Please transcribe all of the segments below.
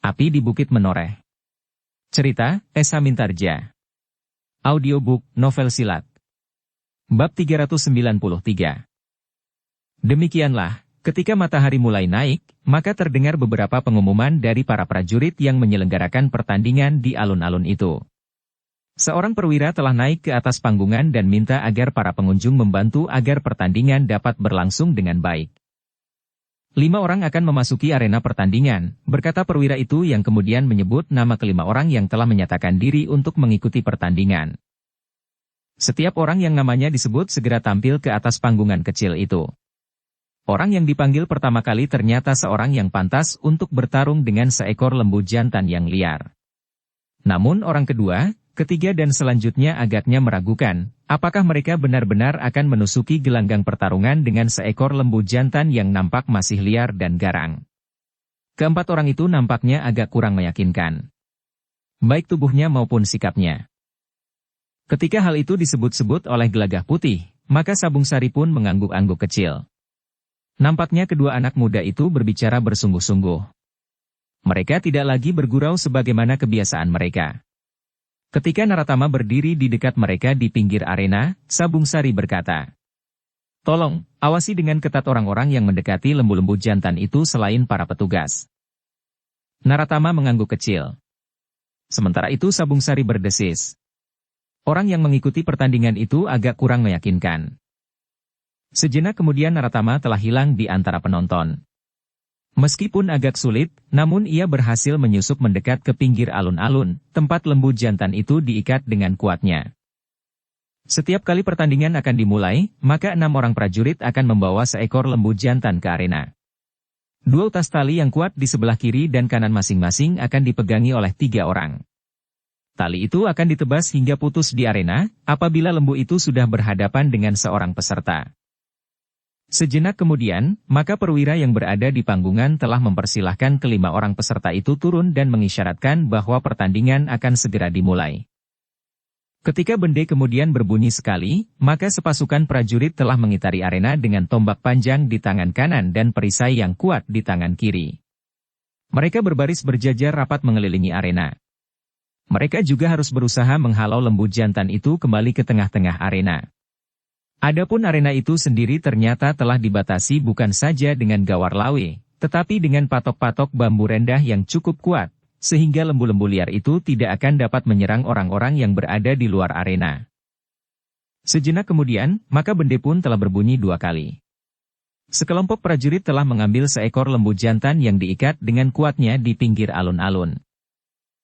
Api di Bukit Menoreh. Cerita, Esa Mintarja. Audiobook, novel silat. Bab 393. Demikianlah, ketika matahari mulai naik, maka terdengar beberapa pengumuman dari para prajurit yang menyelenggarakan pertandingan di alun-alun itu. Seorang perwira telah naik ke atas panggungan dan minta agar para pengunjung membantu agar pertandingan dapat berlangsung dengan baik. 5 orang akan memasuki arena pertandingan, berkata perwira itu yang kemudian menyebut nama kelima orang yang telah menyatakan diri untuk mengikuti pertandingan. Setiap orang yang namanya disebut segera tampil ke atas panggungan kecil itu. Orang yang dipanggil pertama kali ternyata seorang yang pantas untuk bertarung dengan seekor lembu jantan yang liar. Namun orang kedua, ketiga dan selanjutnya agaknya meragukan, apakah mereka benar-benar akan menusuki gelanggang pertarungan dengan seekor lembu jantan yang nampak masih liar dan garang. Keempat orang itu nampaknya agak kurang meyakinkan, baik tubuhnya maupun sikapnya. Ketika hal itu disebut-sebut oleh Gelagah Putih, maka Sabung Sari pun mengangguk-angguk kecil. Nampaknya kedua anak muda itu berbicara bersungguh-sungguh. Mereka tidak lagi bergurau sebagaimana kebiasaan mereka. Ketika Naratama berdiri di dekat mereka di pinggir arena, Sabung Sari berkata, "Tolong, awasi dengan ketat orang-orang yang mendekati lembu-lembu jantan itu selain para petugas." Naratama mengangguk kecil. Sementara itu Sabung Sari berdesis. Orang yang mengikuti pertandingan itu agak kurang meyakinkan. Sejenak kemudian Naratama telah hilang di antara penonton. Meskipun agak sulit, namun ia berhasil menyusup mendekat ke pinggir alun-alun, tempat lembu jantan itu diikat dengan kuatnya. Setiap kali pertandingan akan dimulai, maka 6 orang prajurit akan membawa seekor lembu jantan ke arena. 2 utas tali yang kuat di sebelah kiri dan kanan masing-masing akan dipegangi oleh 3 orang. Tali itu akan ditebas hingga putus di arena, apabila lembu itu sudah berhadapan dengan seorang peserta. Sejenak kemudian, maka perwira yang berada di panggungan telah mempersilahkan kelima orang peserta itu turun dan mengisyaratkan bahwa pertandingan akan segera dimulai. Ketika bende kemudian berbunyi sekali, maka sepasukan prajurit telah mengitari arena dengan tombak panjang di tangan kanan dan perisai yang kuat di tangan kiri. Mereka berbaris berjajar rapat mengelilingi arena. Mereka juga harus berusaha menghalau lembu jantan itu kembali ke tengah-tengah arena. Adapun arena itu sendiri ternyata telah dibatasi bukan saja dengan gawar lawe, tetapi dengan patok-patok bambu rendah yang cukup kuat, sehingga lembu-lembu liar itu tidak akan dapat menyerang orang-orang yang berada di luar arena. Sejenak kemudian, maka bende pun telah berbunyi 2 kali. Sekelompok prajurit telah mengambil seekor lembu jantan yang diikat dengan kuatnya di pinggir alun-alun.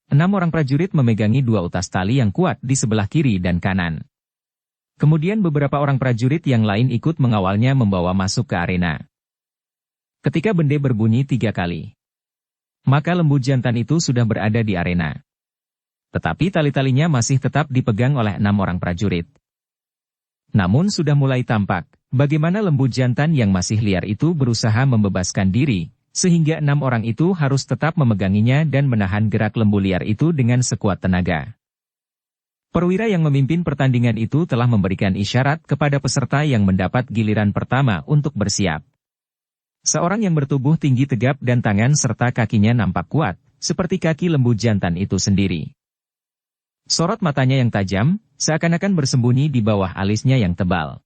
6 orang prajurit memegangi 2 utas tali yang kuat di sebelah kiri dan kanan. Kemudian beberapa orang prajurit yang lain ikut mengawalnya membawa masuk ke arena. Ketika bende berbunyi 3 kali, maka lembu jantan itu sudah berada di arena. Tetapi tali-talinya masih tetap dipegang oleh 6 orang prajurit. Namun sudah mulai tampak, bagaimana lembu jantan yang masih liar itu berusaha membebaskan diri, sehingga 6 orang itu harus tetap memeganginya dan menahan gerak lembu liar itu dengan sekuat tenaga. Perwira yang memimpin pertandingan itu telah memberikan isyarat kepada peserta yang mendapat giliran pertama untuk bersiap. Seorang yang bertubuh tinggi tegap dan tangan serta kakinya nampak kuat, seperti kaki lembu jantan itu sendiri. Sorot matanya yang tajam, seakan-akan bersembunyi di bawah alisnya yang tebal.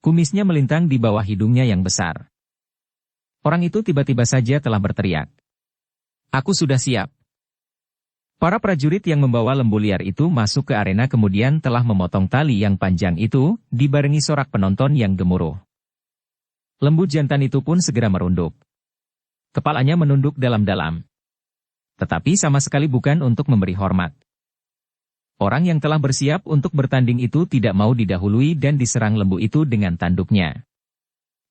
Kumisnya melintang di bawah hidungnya yang besar. Orang itu tiba-tiba saja telah berteriak, "Aku sudah siap." Para prajurit yang membawa lembu liar itu masuk ke arena kemudian telah memotong tali yang panjang itu, dibarengi sorak penonton yang gemuruh. Lembu jantan itu pun segera merunduk. Kepalanya menunduk dalam-dalam. Tetapi sama sekali bukan untuk memberi hormat. Orang yang telah bersiap untuk bertanding itu tidak mau didahului dan diserang lembu itu dengan tanduknya.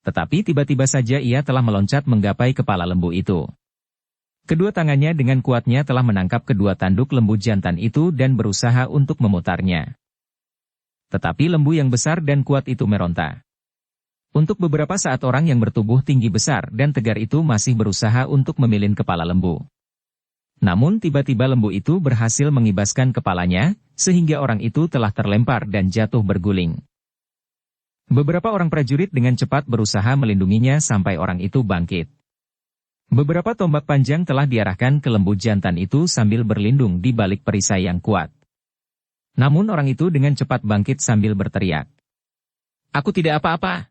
Tetapi tiba-tiba saja ia telah meloncat menggapai kepala lembu itu. Kedua tangannya dengan kuatnya telah menangkap kedua tanduk lembu jantan itu dan berusaha untuk memutarnya. Tetapi lembu yang besar dan kuat itu meronta. Untuk beberapa saat orang yang bertubuh tinggi besar dan tegar itu masih berusaha untuk memilin kepala lembu. Namun tiba-tiba lembu itu berhasil mengibaskan kepalanya, sehingga orang itu telah terlempar dan jatuh berguling. Beberapa orang prajurit dengan cepat berusaha melindunginya sampai orang itu bangkit. Beberapa tombak panjang telah diarahkan ke lembu jantan itu sambil berlindung di balik perisai yang kuat. Namun orang itu dengan cepat bangkit sambil berteriak. "Aku tidak apa-apa.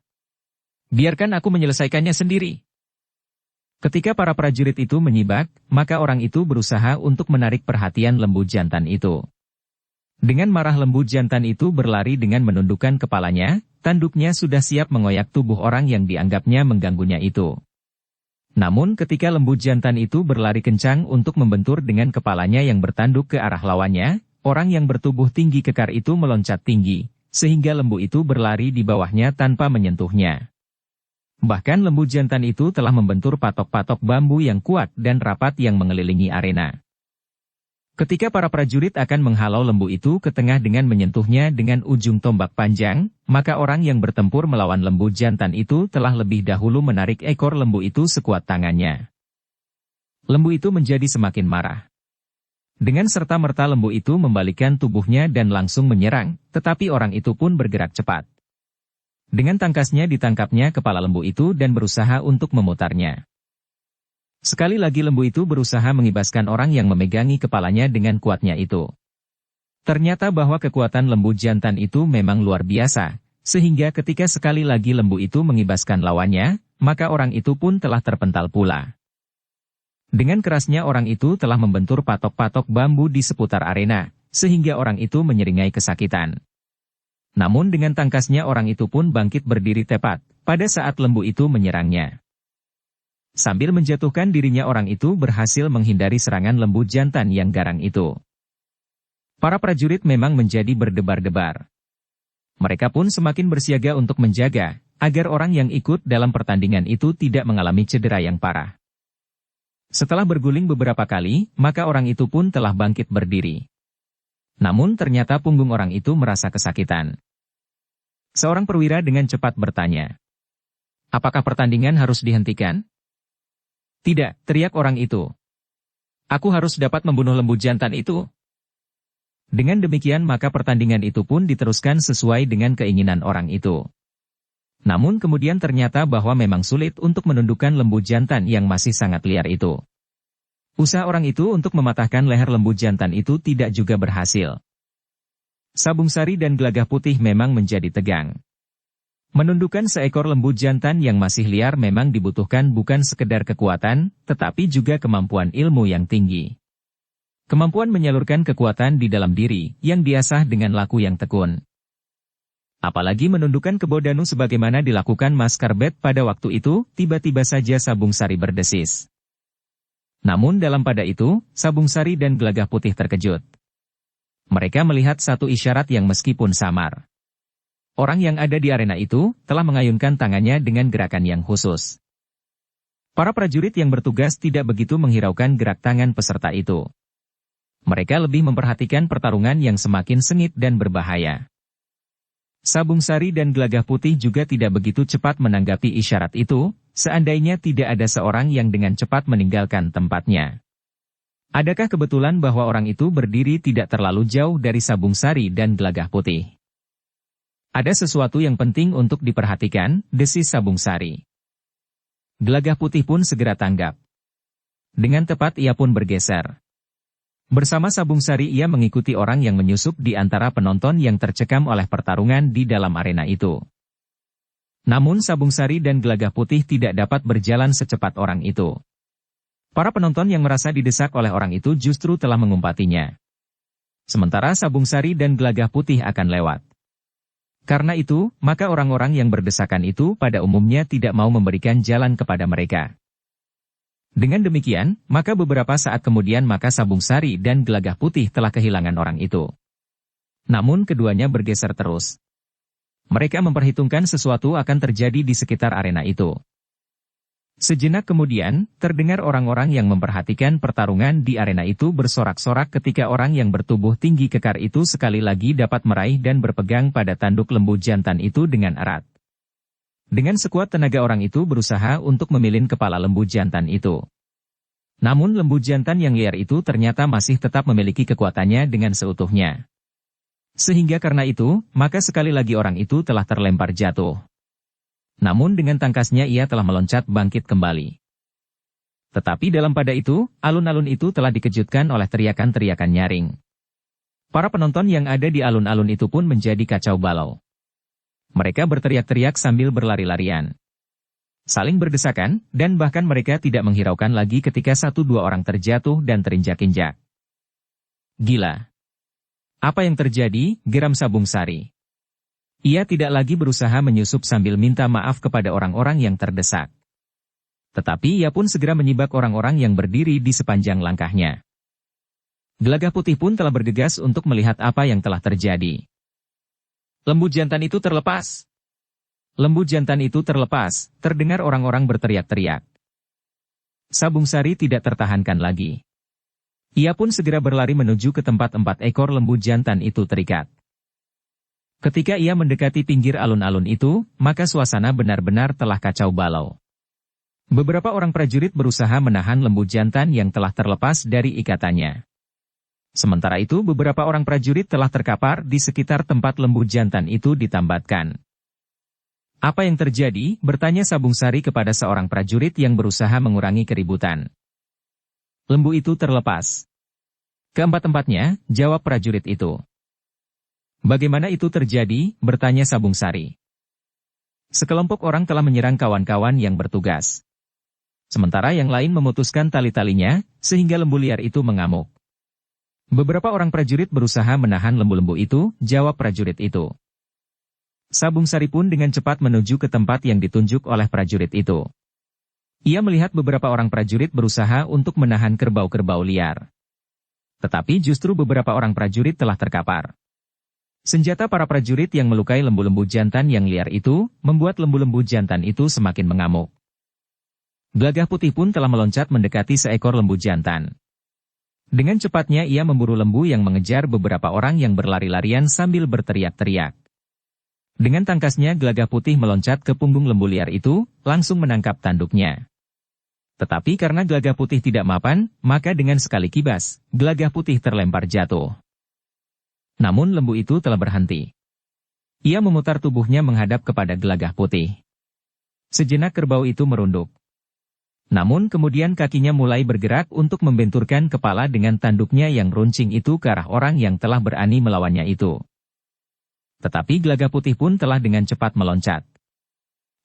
Biarkan aku menyelesaikannya sendiri." Ketika para prajurit itu menyibak, maka orang itu berusaha untuk menarik perhatian lembu jantan itu. Dengan marah lembu jantan itu berlari dengan menundukkan kepalanya, tanduknya sudah siap mengoyak tubuh orang yang dianggapnya mengganggunya itu. Namun ketika lembu jantan itu berlari kencang untuk membentur dengan kepalanya yang bertanduk ke arah lawannya, orang yang bertubuh tinggi kekar itu meloncat tinggi, sehingga lembu itu berlari di bawahnya tanpa menyentuhnya. Bahkan lembu jantan itu telah membentur patok-patok bambu yang kuat dan rapat yang mengelilingi arena. Ketika para prajurit akan menghalau lembu itu ke tengah dengan menyentuhnya dengan ujung tombak panjang, maka orang yang bertempur melawan lembu jantan itu telah lebih dahulu menarik ekor lembu itu sekuat tangannya. Lembu itu menjadi semakin marah. Dengan serta-merta lembu itu membalikkan tubuhnya dan langsung menyerang, tetapi orang itu pun bergerak cepat. Dengan tangkasnya ditangkapnya kepala lembu itu dan berusaha untuk memutarnya. Sekali lagi lembu itu berusaha mengibaskan orang yang memegangi kepalanya dengan kuatnya itu. Ternyata bahwa kekuatan lembu jantan itu memang luar biasa, sehingga ketika sekali lagi lembu itu mengibaskan lawannya, maka orang itu pun telah terpental pula. Dengan kerasnya orang itu telah membentur patok-patok bambu di seputar arena, sehingga orang itu menyeringai kesakitan. Namun dengan tangkasnya orang itu pun bangkit berdiri tepat, pada saat lembu itu menyerangnya. Sambil menjatuhkan dirinya orang itu berhasil menghindari serangan lembu jantan yang garang itu. Para prajurit memang menjadi berdebar-debar. Mereka pun semakin bersiaga untuk menjaga, agar orang yang ikut dalam pertandingan itu tidak mengalami cedera yang parah. Setelah berguling beberapa kali, maka orang itu pun telah bangkit berdiri. Namun ternyata punggung orang itu merasa kesakitan. Seorang perwira dengan cepat bertanya, "Apakah pertandingan harus dihentikan?" "Tidak," teriak orang itu. "Aku harus dapat membunuh lembu jantan itu." Dengan demikian maka pertandingan itu pun diteruskan sesuai dengan keinginan orang itu. Namun kemudian ternyata bahwa memang sulit untuk menundukkan lembu jantan yang masih sangat liar itu. Usaha orang itu untuk mematahkan leher lembu jantan itu tidak juga berhasil. Sabung Sari dan Gelagah Putih memang menjadi tegang. Menundukkan seekor lembu jantan yang masih liar memang dibutuhkan bukan sekedar kekuatan, tetapi juga kemampuan ilmu yang tinggi. Kemampuan menyalurkan kekuatan di dalam diri, yang diasah dengan laku yang tekun. Apalagi menundukkan Kebo Danu sebagaimana dilakukan Mas Karbet pada waktu itu, tiba-tiba saja Sabung Sari berdesis. Namun dalam pada itu, Sabung Sari dan Gelagah Putih terkejut. Mereka melihat satu isyarat yang meskipun samar. Orang yang ada di arena itu, telah mengayunkan tangannya dengan gerakan yang khusus. Para prajurit yang bertugas tidak begitu menghiraukan gerak tangan peserta itu. Mereka lebih memperhatikan pertarungan yang semakin sengit dan berbahaya. Sabung Sari dan Gelagah Putih juga tidak begitu cepat menanggapi isyarat itu, seandainya tidak ada seorang yang dengan cepat meninggalkan tempatnya. Adakah kebetulan bahwa orang itu berdiri tidak terlalu jauh dari Sabung Sari dan Gelagah Putih? "Ada sesuatu yang penting untuk diperhatikan," desis Sabung Sari. Gelagah Putih pun segera tanggap. Dengan tepat ia pun bergeser. Bersama Sabung Sari ia mengikuti orang yang menyusup di antara penonton yang tercekam oleh pertarungan di dalam arena itu. Namun Sabung Sari dan Gelagah Putih tidak dapat berjalan secepat orang itu. Para penonton yang merasa didesak oleh orang itu justru telah mengumpatinya. Sementara Sabung Sari dan Gelagah Putih akan lewat. Karena itu, maka orang-orang yang berdesakan itu pada umumnya tidak mau memberikan jalan kepada mereka. Dengan demikian, maka beberapa saat kemudian maka Sabung Sari dan Gelagah Putih telah kehilangan orang itu. Namun keduanya bergeser terus. Mereka memperhitungkan sesuatu akan terjadi di sekitar arena itu. Sejenak kemudian, terdengar orang-orang yang memperhatikan pertarungan di arena itu bersorak-sorak ketika orang yang bertubuh tinggi kekar itu sekali lagi dapat meraih dan berpegang pada tanduk lembu jantan itu dengan erat. Dengan sekuat tenaga orang itu berusaha untuk memilin kepala lembu jantan itu. Namun lembu jantan yang liar itu ternyata masih tetap memiliki kekuatannya dengan seutuhnya. Sehingga karena itu, maka sekali lagi orang itu telah terlempar jatuh. Namun dengan tangkasnya ia telah meloncat bangkit kembali. Tetapi dalam pada itu, alun-alun itu telah dikejutkan oleh teriakan-teriakan nyaring. Para penonton yang ada di alun-alun itu pun menjadi kacau balau. Mereka berteriak-teriak sambil berlari-larian, saling berdesakan, dan bahkan mereka tidak menghiraukan lagi ketika satu dua orang terjatuh dan terinjak-injak. Gila! Apa yang terjadi? Geram Sabung Sari. Ia tidak lagi berusaha menyusup sambil minta maaf kepada orang-orang yang terdesak. Tetapi ia pun segera menyibak orang-orang yang berdiri di sepanjang langkahnya. Gelagah Putih pun telah bergegas untuk melihat apa yang telah terjadi. Lembu jantan itu terlepas. Lembu jantan itu terlepas, terdengar orang-orang berteriak-teriak. Sabung Sari tidak tertahankan lagi. Ia pun segera berlari menuju ke tempat 4 ekor lembu jantan itu terikat. Ketika ia mendekati pinggir alun-alun itu, maka suasana benar-benar telah kacau balau. Beberapa orang prajurit berusaha menahan lembu jantan yang telah terlepas dari ikatannya. Sementara itu beberapa orang prajurit telah terkapar di sekitar tempat lembu jantan itu ditambatkan. Apa yang terjadi? Bertanya Sabung Sari kepada seorang prajurit yang berusaha mengurangi keributan. Lembu itu terlepas. Keempat-empatnya, jawab prajurit itu. Bagaimana itu terjadi? Bertanya Sabung Sari. Sekelompok orang telah menyerang kawan-kawan yang bertugas. Sementara yang lain memutuskan tali-talinya, sehingga lembu liar itu mengamuk. Beberapa orang prajurit berusaha menahan lembu-lembu itu, jawab prajurit itu. Sabung Sari pun dengan cepat menuju ke tempat yang ditunjuk oleh prajurit itu. Ia melihat beberapa orang prajurit berusaha untuk menahan kerbau-kerbau liar. Tetapi justru beberapa orang prajurit telah terkapar. Senjata para prajurit yang melukai lembu-lembu jantan yang liar itu, membuat lembu-lembu jantan itu semakin mengamuk. Gelagah Putih pun telah meloncat mendekati seekor lembu jantan. Dengan cepatnya ia memburu lembu yang mengejar beberapa orang yang berlari-larian sambil berteriak-teriak. Dengan tangkasnya Gelagah Putih meloncat ke punggung lembu liar itu, langsung menangkap tanduknya. Tetapi karena Gelagah Putih tidak mapan, maka dengan sekali kibas, Gelagah Putih terlempar jatuh. Namun lembu itu telah berhenti. Ia memutar tubuhnya menghadap kepada Gelagah Putih. Sejenak kerbau itu merunduk. Namun kemudian kakinya mulai bergerak untuk membenturkan kepala dengan tanduknya yang runcing itu ke arah orang yang telah berani melawannya itu. Tetapi Gelagah Putih pun telah dengan cepat meloncat.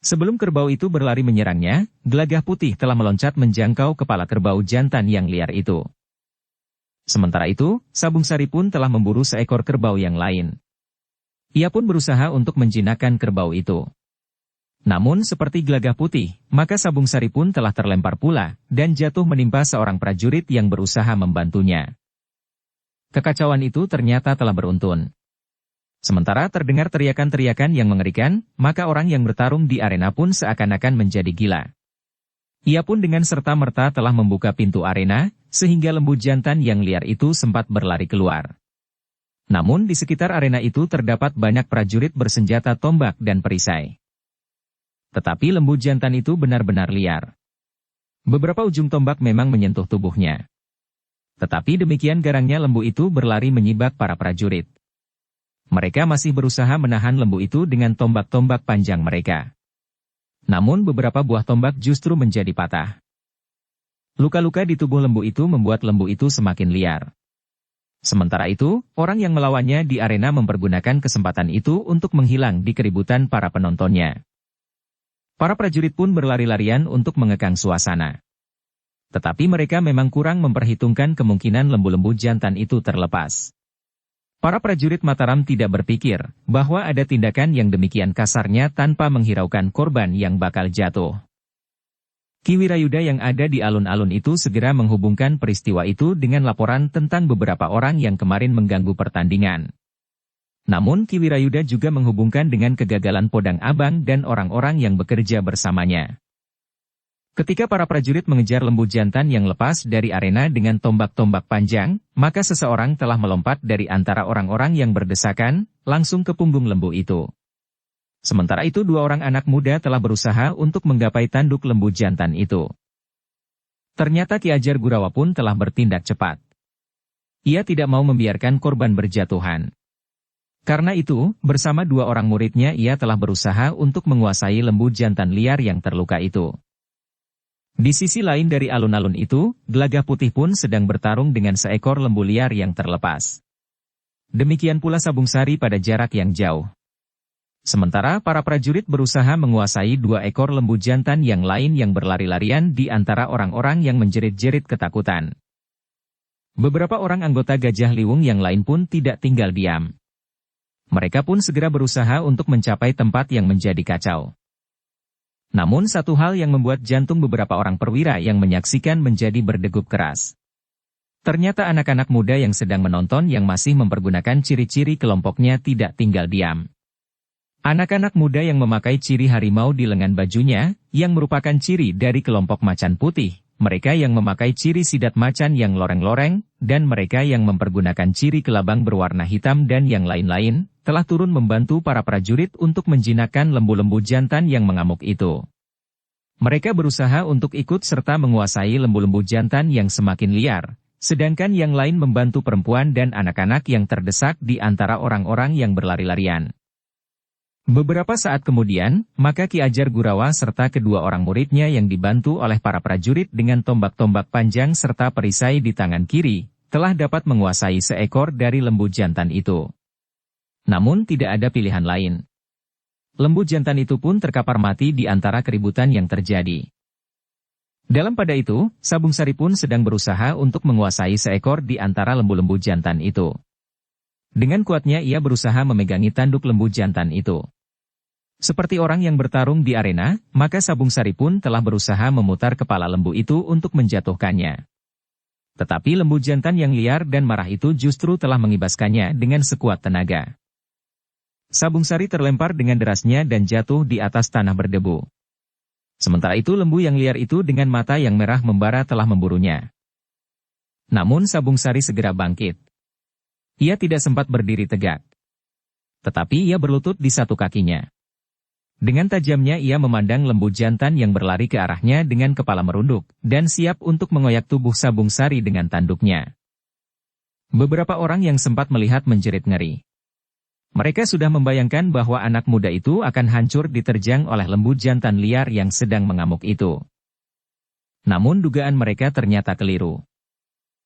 Sebelum kerbau itu berlari menyerangnya, Gelagah Putih telah meloncat menjangkau kepala kerbau jantan yang liar itu. Sementara itu, Sabung Sari pun telah memburu seekor kerbau yang lain. Ia pun berusaha untuk menjinakkan kerbau itu. Namun seperti Gelagah Putih, maka Sabung Sari pun telah terlempar pula, dan jatuh menimpa seorang prajurit yang berusaha membantunya. Kekacauan itu ternyata telah beruntun. Sementara terdengar teriakan-teriakan yang mengerikan, maka orang yang bertarung di arena pun seakan-akan menjadi gila. Ia pun dengan serta-merta telah membuka pintu arena, sehingga lembu jantan yang liar itu sempat berlari keluar. Namun di sekitar arena itu terdapat banyak prajurit bersenjata tombak dan perisai. Tetapi lembu jantan itu benar-benar liar. Beberapa ujung tombak memang menyentuh tubuhnya. Tetapi demikian garangnya lembu itu berlari menyibak para prajurit. Mereka masih berusaha menahan lembu itu dengan tombak-tombak panjang mereka. Namun beberapa buah tombak justru menjadi patah. Luka-luka di tubuh lembu itu membuat lembu itu semakin liar. Sementara itu, orang yang melawannya di arena mempergunakan kesempatan itu untuk menghilang di keributan para penontonnya. Para prajurit pun berlari-larian untuk mengekang suasana. Tetapi mereka memang kurang memperhitungkan kemungkinan lembu-lembu jantan itu terlepas. Para prajurit Mataram tidak berpikir bahwa ada tindakan yang demikian kasarnya tanpa menghiraukan korban yang bakal jatuh. Ki Wirayuda yang ada di alun-alun itu segera menghubungkan peristiwa itu dengan laporan tentang beberapa orang yang kemarin mengganggu pertandingan. Namun Ki Wirayuda juga menghubungkan dengan kegagalan Podang Abang dan orang-orang yang bekerja bersamanya. Ketika para prajurit mengejar lembu jantan yang lepas dari arena dengan tombak-tombak panjang, maka seseorang telah melompat dari antara orang-orang yang berdesakan, langsung ke punggung lembu itu. Sementara itu dua orang anak muda telah berusaha untuk menggapai tanduk lembu jantan itu. Ternyata Ki Ajar Gurawa pun telah bertindak cepat. Ia tidak mau membiarkan korban berjatuhan. Karena itu, bersama dua orang muridnya ia telah berusaha untuk menguasai lembu jantan liar yang terluka itu. Di sisi lain dari alun-alun itu, Gelagah Putih pun sedang bertarung dengan seekor lembu liar yang terlepas. Demikian pula Sabung Sari pada jarak yang jauh. Sementara para prajurit berusaha menguasai 2 ekor lembu jantan yang lain yang berlari-larian di antara orang-orang yang menjerit-jerit ketakutan. Beberapa orang anggota Gajah Liwung yang lain pun tidak tinggal diam. Mereka pun segera berusaha untuk mencapai tempat yang menjadi kacau. Namun satu hal yang membuat jantung beberapa orang perwira yang menyaksikan menjadi berdegup keras. Ternyata anak-anak muda yang sedang menonton yang masih mempergunakan ciri-ciri kelompoknya tidak tinggal diam. Anak-anak muda yang memakai ciri harimau di lengan bajunya, yang merupakan ciri dari kelompok Macan Putih, mereka yang memakai ciri sidat macan yang loreng-loreng, dan mereka yang mempergunakan ciri kelabang berwarna hitam dan yang lain-lain, telah turun membantu para prajurit untuk menjinakkan lembu-lembu jantan yang mengamuk itu. Mereka berusaha untuk ikut serta menguasai lembu-lembu jantan yang semakin liar, sedangkan yang lain membantu perempuan dan anak-anak yang terdesak di antara orang-orang yang berlari-larian. Beberapa saat kemudian, maka Ki Ajar Gurawa serta kedua orang muridnya yang dibantu oleh para prajurit dengan tombak-tombak panjang serta perisai di tangan kiri, telah dapat menguasai seekor dari lembu jantan itu. Namun tidak ada pilihan lain. Lembu jantan itu pun terkapar mati di antara keributan yang terjadi. Dalam pada itu, Sabung Sari pun sedang berusaha untuk menguasai seekor di antara lembu-lembu jantan itu. Dengan kuatnya ia berusaha memegangi tanduk lembu jantan itu. Seperti orang yang bertarung di arena, maka Sabung Sari pun telah berusaha memutar kepala lembu itu untuk menjatuhkannya. Tetapi lembu jantan yang liar dan marah itu justru telah mengibaskannya dengan sekuat tenaga. Sabung Sari terlempar dengan derasnya dan jatuh di atas tanah berdebu. Sementara itu lembu yang liar itu dengan mata yang merah membara telah memburunya. Namun Sabung Sari segera bangkit. Ia tidak sempat berdiri tegak. Tetapi ia berlutut di satu kakinya. Dengan tajamnya ia memandang lembu jantan yang berlari ke arahnya dengan kepala merunduk, dan siap untuk mengoyak tubuh Sabung Sari dengan tanduknya. Beberapa orang yang sempat melihat menjerit ngeri. Mereka sudah membayangkan bahwa anak muda itu akan hancur diterjang oleh lembu jantan liar yang sedang mengamuk itu. Namun dugaan mereka ternyata keliru.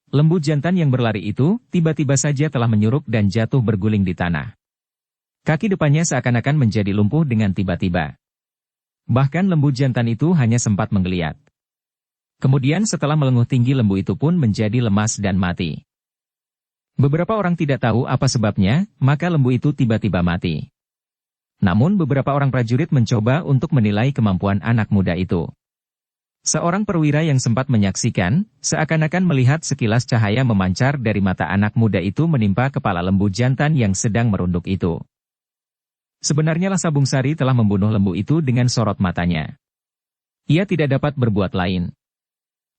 Lembu jantan yang berlari itu tiba-tiba saja telah menyuruk dan jatuh berguling di tanah. Kaki depannya seakan-akan menjadi lumpuh dengan tiba-tiba. Bahkan lembu jantan itu hanya sempat menggeliat. Kemudian setelah melenguh tinggi lembu itu pun menjadi lemas dan mati. Beberapa orang tidak tahu apa sebabnya, maka lembu itu tiba-tiba mati. Namun beberapa orang prajurit mencoba untuk menilai kemampuan anak muda itu. Seorang perwira yang sempat menyaksikan, seakan-akan melihat sekilas cahaya memancar dari mata anak muda itu menimpa kepala lembu jantan yang sedang merunduk itu. Sebenarnya lah Sabung Sari telah membunuh lembu itu dengan sorot matanya. Ia tidak dapat berbuat lain.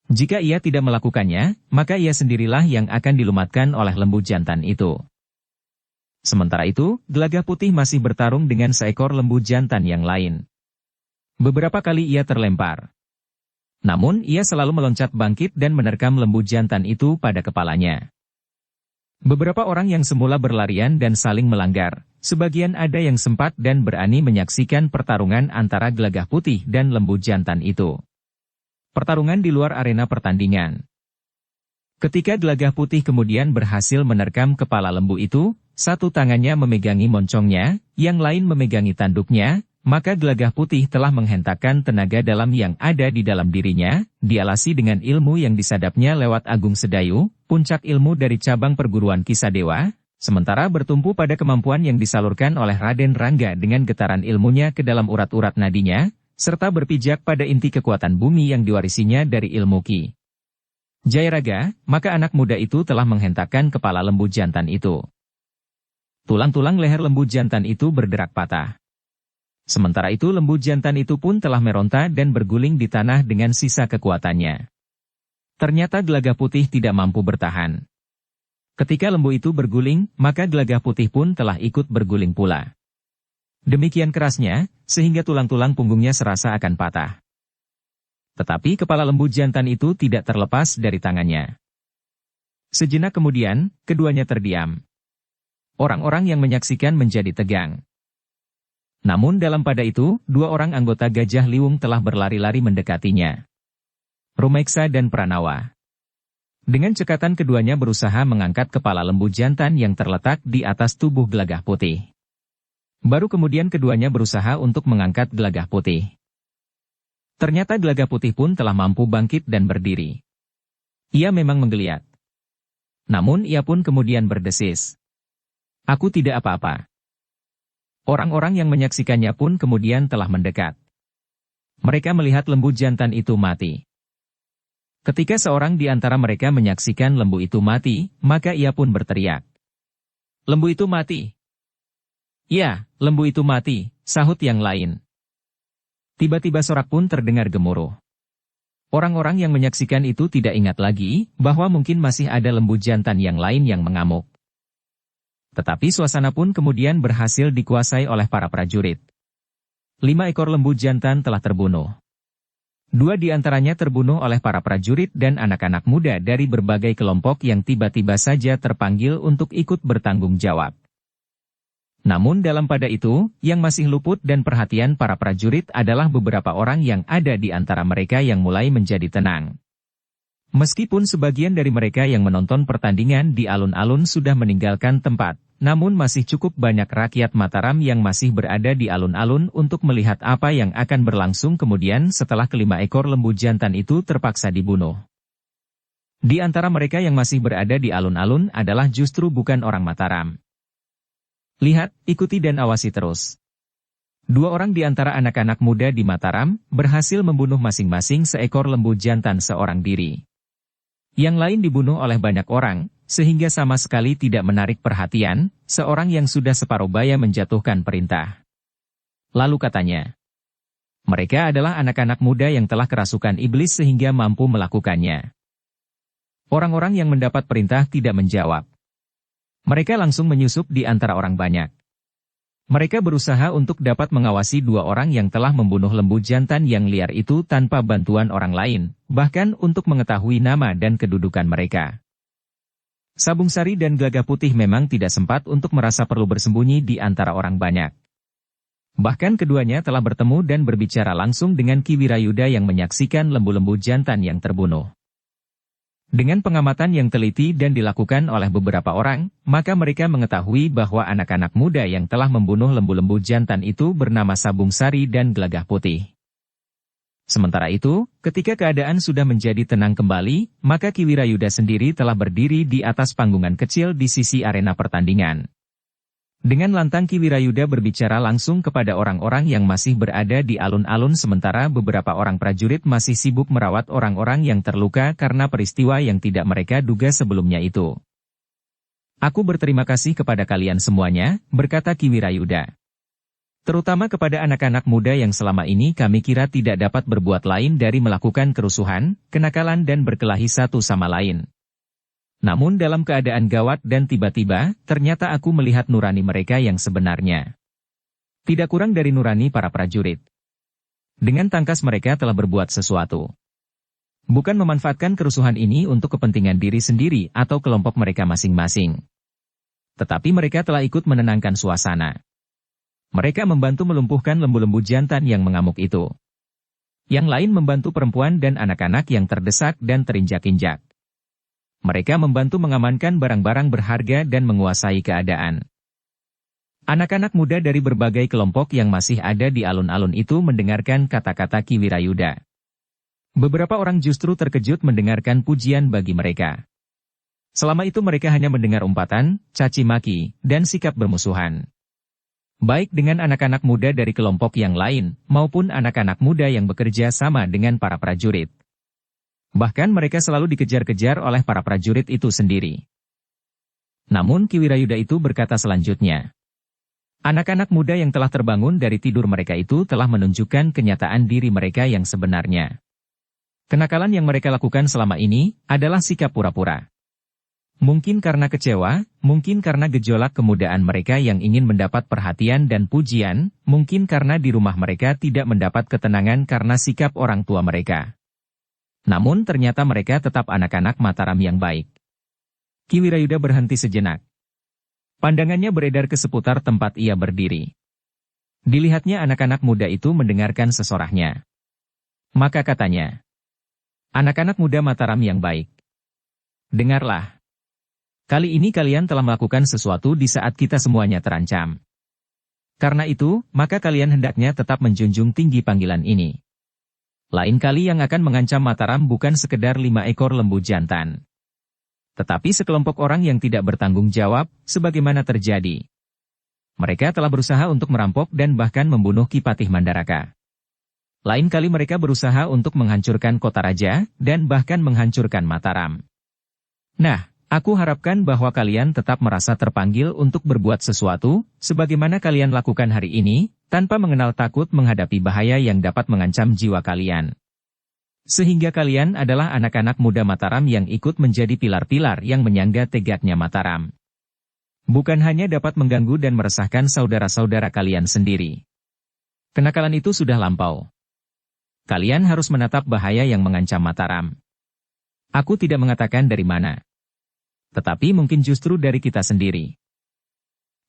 Jika ia tidak melakukannya, maka ia sendirilah yang akan dilumatkan oleh lembu jantan itu. Sementara itu, Gelagah Putih masih bertarung dengan seekor lembu jantan yang lain. Beberapa kali ia terlempar. Namun ia selalu meloncat bangkit dan menerkam lembu jantan itu pada kepalanya. Beberapa orang yang semula berlarian dan saling melanggar, sebagian ada yang sempat dan berani menyaksikan pertarungan antara Gelagah Putih dan lembu jantan itu. Pertarungan di luar arena pertandingan. Ketika Gelagah Putih kemudian berhasil menerkam kepala lembu itu, satu tangannya memegangi moncongnya, yang lain memegangi tanduknya, maka Gelagah Putih telah menghentakkan tenaga dalam yang ada di dalam dirinya, dialasi dengan ilmu yang disadapnya lewat Agung Sedayu, puncak ilmu dari cabang perguruan Kisadewa, sementara bertumpu pada kemampuan yang disalurkan oleh Raden Rangga dengan getaran ilmunya ke dalam urat-urat nadinya, serta berpijak pada inti kekuatan bumi yang diwarisinya dari ilmu Ki Jayaraga, maka anak muda itu telah menghentakkan kepala lembu jantan itu. Tulang-tulang leher lembu jantan itu berderak patah. Sementara itu lembu jantan itu pun telah meronta dan berguling di tanah dengan sisa kekuatannya. Ternyata Gelagah Putih tidak mampu bertahan. Ketika lembu itu berguling, maka Gelagah Putih pun telah ikut berguling pula. Demikian kerasnya, sehingga tulang-tulang punggungnya serasa akan patah. Tetapi kepala lembu jantan itu tidak terlepas dari tangannya. Sejenak kemudian, keduanya terdiam. Orang-orang yang menyaksikan menjadi tegang. Namun dalam pada itu, 2 orang anggota Gajah Liwung telah berlari-lari mendekatinya. Rumeksa dan Pranawa. Dengan cekatan keduanya berusaha mengangkat kepala lembu jantan yang terletak di atas tubuh Gelagah Putih. Baru kemudian keduanya berusaha untuk mengangkat Gelagah Putih. Ternyata Gelagah Putih pun telah mampu bangkit dan berdiri. Ia memang menggeliat. Namun ia pun kemudian berdesis. Aku tidak apa-apa. Orang-orang yang menyaksikannya pun kemudian telah mendekat. Mereka melihat lembu jantan itu mati. Ketika seorang di antara mereka menyaksikan lembu itu mati, maka ia pun berteriak. Lembu itu mati. Ya, lembu itu mati, sahut yang lain. Tiba-tiba sorak pun terdengar gemuruh. Orang-orang yang menyaksikan itu tidak ingat lagi, bahwa mungkin masih ada lembu jantan yang lain yang mengamuk. Tetapi suasana pun kemudian berhasil dikuasai oleh para prajurit. 5 ekor lembu jantan telah terbunuh. 2 di antaranya terbunuh oleh para prajurit dan anak-anak muda dari berbagai kelompok yang tiba-tiba saja terpanggil untuk ikut bertanggung jawab. Namun dalam pada itu, yang masih luput dan perhatian para prajurit adalah beberapa orang yang ada di antara mereka yang mulai menjadi tenang. Meskipun sebagian dari mereka yang menonton pertandingan di alun-alun sudah meninggalkan tempat, namun masih cukup banyak rakyat Mataram yang masih berada di alun-alun untuk melihat apa yang akan berlangsung kemudian setelah kelima ekor lembu jantan itu terpaksa dibunuh. Di antara mereka yang masih berada di alun-alun adalah justru bukan orang Mataram. Lihat, ikuti dan awasi terus. 2 orang di antara anak-anak muda di Mataram berhasil membunuh masing-masing seekor lembu jantan seorang diri. Yang lain dibunuh oleh banyak orang, sehingga sama sekali tidak menarik perhatian, seorang yang sudah separuh baya menjatuhkan perintah. Lalu katanya, mereka adalah anak-anak muda yang telah kerasukan iblis sehingga mampu melakukannya. Orang-orang yang mendapat perintah tidak menjawab. Mereka langsung menyusup di antara orang banyak. Mereka berusaha untuk dapat mengawasi 2 orang yang telah membunuh lembu jantan yang liar itu tanpa bantuan orang lain, bahkan untuk mengetahui nama dan kedudukan mereka. Sabung Sari dan Gelagah Putih memang tidak sempat untuk merasa perlu bersembunyi di antara orang banyak. Bahkan keduanya telah bertemu dan berbicara langsung dengan Ki Wirayuda yang menyaksikan lembu-lembu jantan yang terbunuh. Dengan pengamatan yang teliti dan dilakukan oleh beberapa orang, maka mereka mengetahui bahwa anak-anak muda yang telah membunuh lembu-lembu jantan itu bernama Sabung Sari dan Gelagah Putih. Sementara itu, ketika keadaan sudah menjadi tenang kembali, maka Ki Wirayuda sendiri telah berdiri di atas panggungan kecil di sisi arena pertandingan. Dengan lantang Ki Wirayuda berbicara langsung kepada orang-orang yang masih berada di alun-alun sementara beberapa orang prajurit masih sibuk merawat orang-orang yang terluka karena peristiwa yang tidak mereka duga sebelumnya itu. Aku berterima kasih kepada kalian semuanya, berkata Ki Wirayuda. Terutama kepada anak-anak muda yang selama ini kami kira tidak dapat berbuat lain dari melakukan kerusuhan, kenakalan dan berkelahi satu sama lain. Namun dalam keadaan gawat dan tiba-tiba, ternyata aku melihat nurani mereka yang sebenarnya. Tidak kurang dari nurani para prajurit. Dengan tangkas mereka telah berbuat sesuatu. Bukan memanfaatkan kerusuhan ini untuk kepentingan diri sendiri atau kelompok mereka masing-masing. Tetapi mereka telah ikut menenangkan suasana. Mereka membantu melumpuhkan lembu-lembu jantan yang mengamuk itu. Yang lain membantu perempuan dan anak-anak yang terdesak dan terinjak-injak. Mereka membantu mengamankan barang-barang berharga dan menguasai keadaan. Anak-anak muda dari berbagai kelompok yang masih ada di alun-alun itu mendengarkan kata-kata Ki Wirayuda. Beberapa orang justru terkejut mendengarkan pujian bagi mereka. Selama itu mereka hanya mendengar umpatan, caci maki, dan sikap bermusuhan. Baik dengan anak-anak muda dari kelompok yang lain, maupun anak-anak muda yang bekerja sama dengan para prajurit. Bahkan mereka selalu dikejar-kejar oleh para prajurit itu sendiri. Namun Ki Wirayuda itu berkata selanjutnya. Anak-anak muda yang telah terbangun dari tidur mereka itu telah menunjukkan kenyataan diri mereka yang sebenarnya. Kenakalan yang mereka lakukan selama ini adalah sikap pura-pura. Mungkin karena kecewa, mungkin karena gejolak kemudaan mereka yang ingin mendapat perhatian dan pujian, mungkin karena di rumah mereka tidak mendapat ketenangan karena sikap orang tua mereka. Namun ternyata mereka tetap anak-anak Mataram yang baik. Ki Wirayuda berhenti sejenak. Pandangannya beredar ke seputar tempat ia berdiri. Dilihatnya anak-anak muda itu mendengarkan sesorahnya. Maka katanya, Anak-anak muda Mataram yang baik. Dengarlah. Kali ini kalian telah melakukan sesuatu di saat kita semuanya terancam. Karena itu, maka kalian hendaknya tetap menjunjung tinggi panggilan ini. Lain kali yang akan mengancam Mataram bukan sekedar 5 ekor lembu jantan, tetapi sekelompok orang yang tidak bertanggung jawab, sebagaimana terjadi. Mereka telah berusaha untuk merampok dan bahkan membunuh Ki Patih Mandaraka. Lain kali mereka berusaha untuk menghancurkan kota raja, dan bahkan menghancurkan Mataram. Nah, aku harapkan bahwa kalian tetap merasa terpanggil untuk berbuat sesuatu, sebagaimana kalian lakukan hari ini, tanpa mengenal takut menghadapi bahaya yang dapat mengancam jiwa kalian. Sehingga kalian adalah anak-anak muda Mataram yang ikut menjadi pilar-pilar yang menyangga tegaknya Mataram. Bukan hanya dapat mengganggu dan meresahkan saudara-saudara kalian sendiri. Kenakalan itu sudah lampau. Kalian harus menatap bahaya yang mengancam Mataram. Aku tidak mengatakan dari mana. Tetapi mungkin justru dari kita sendiri.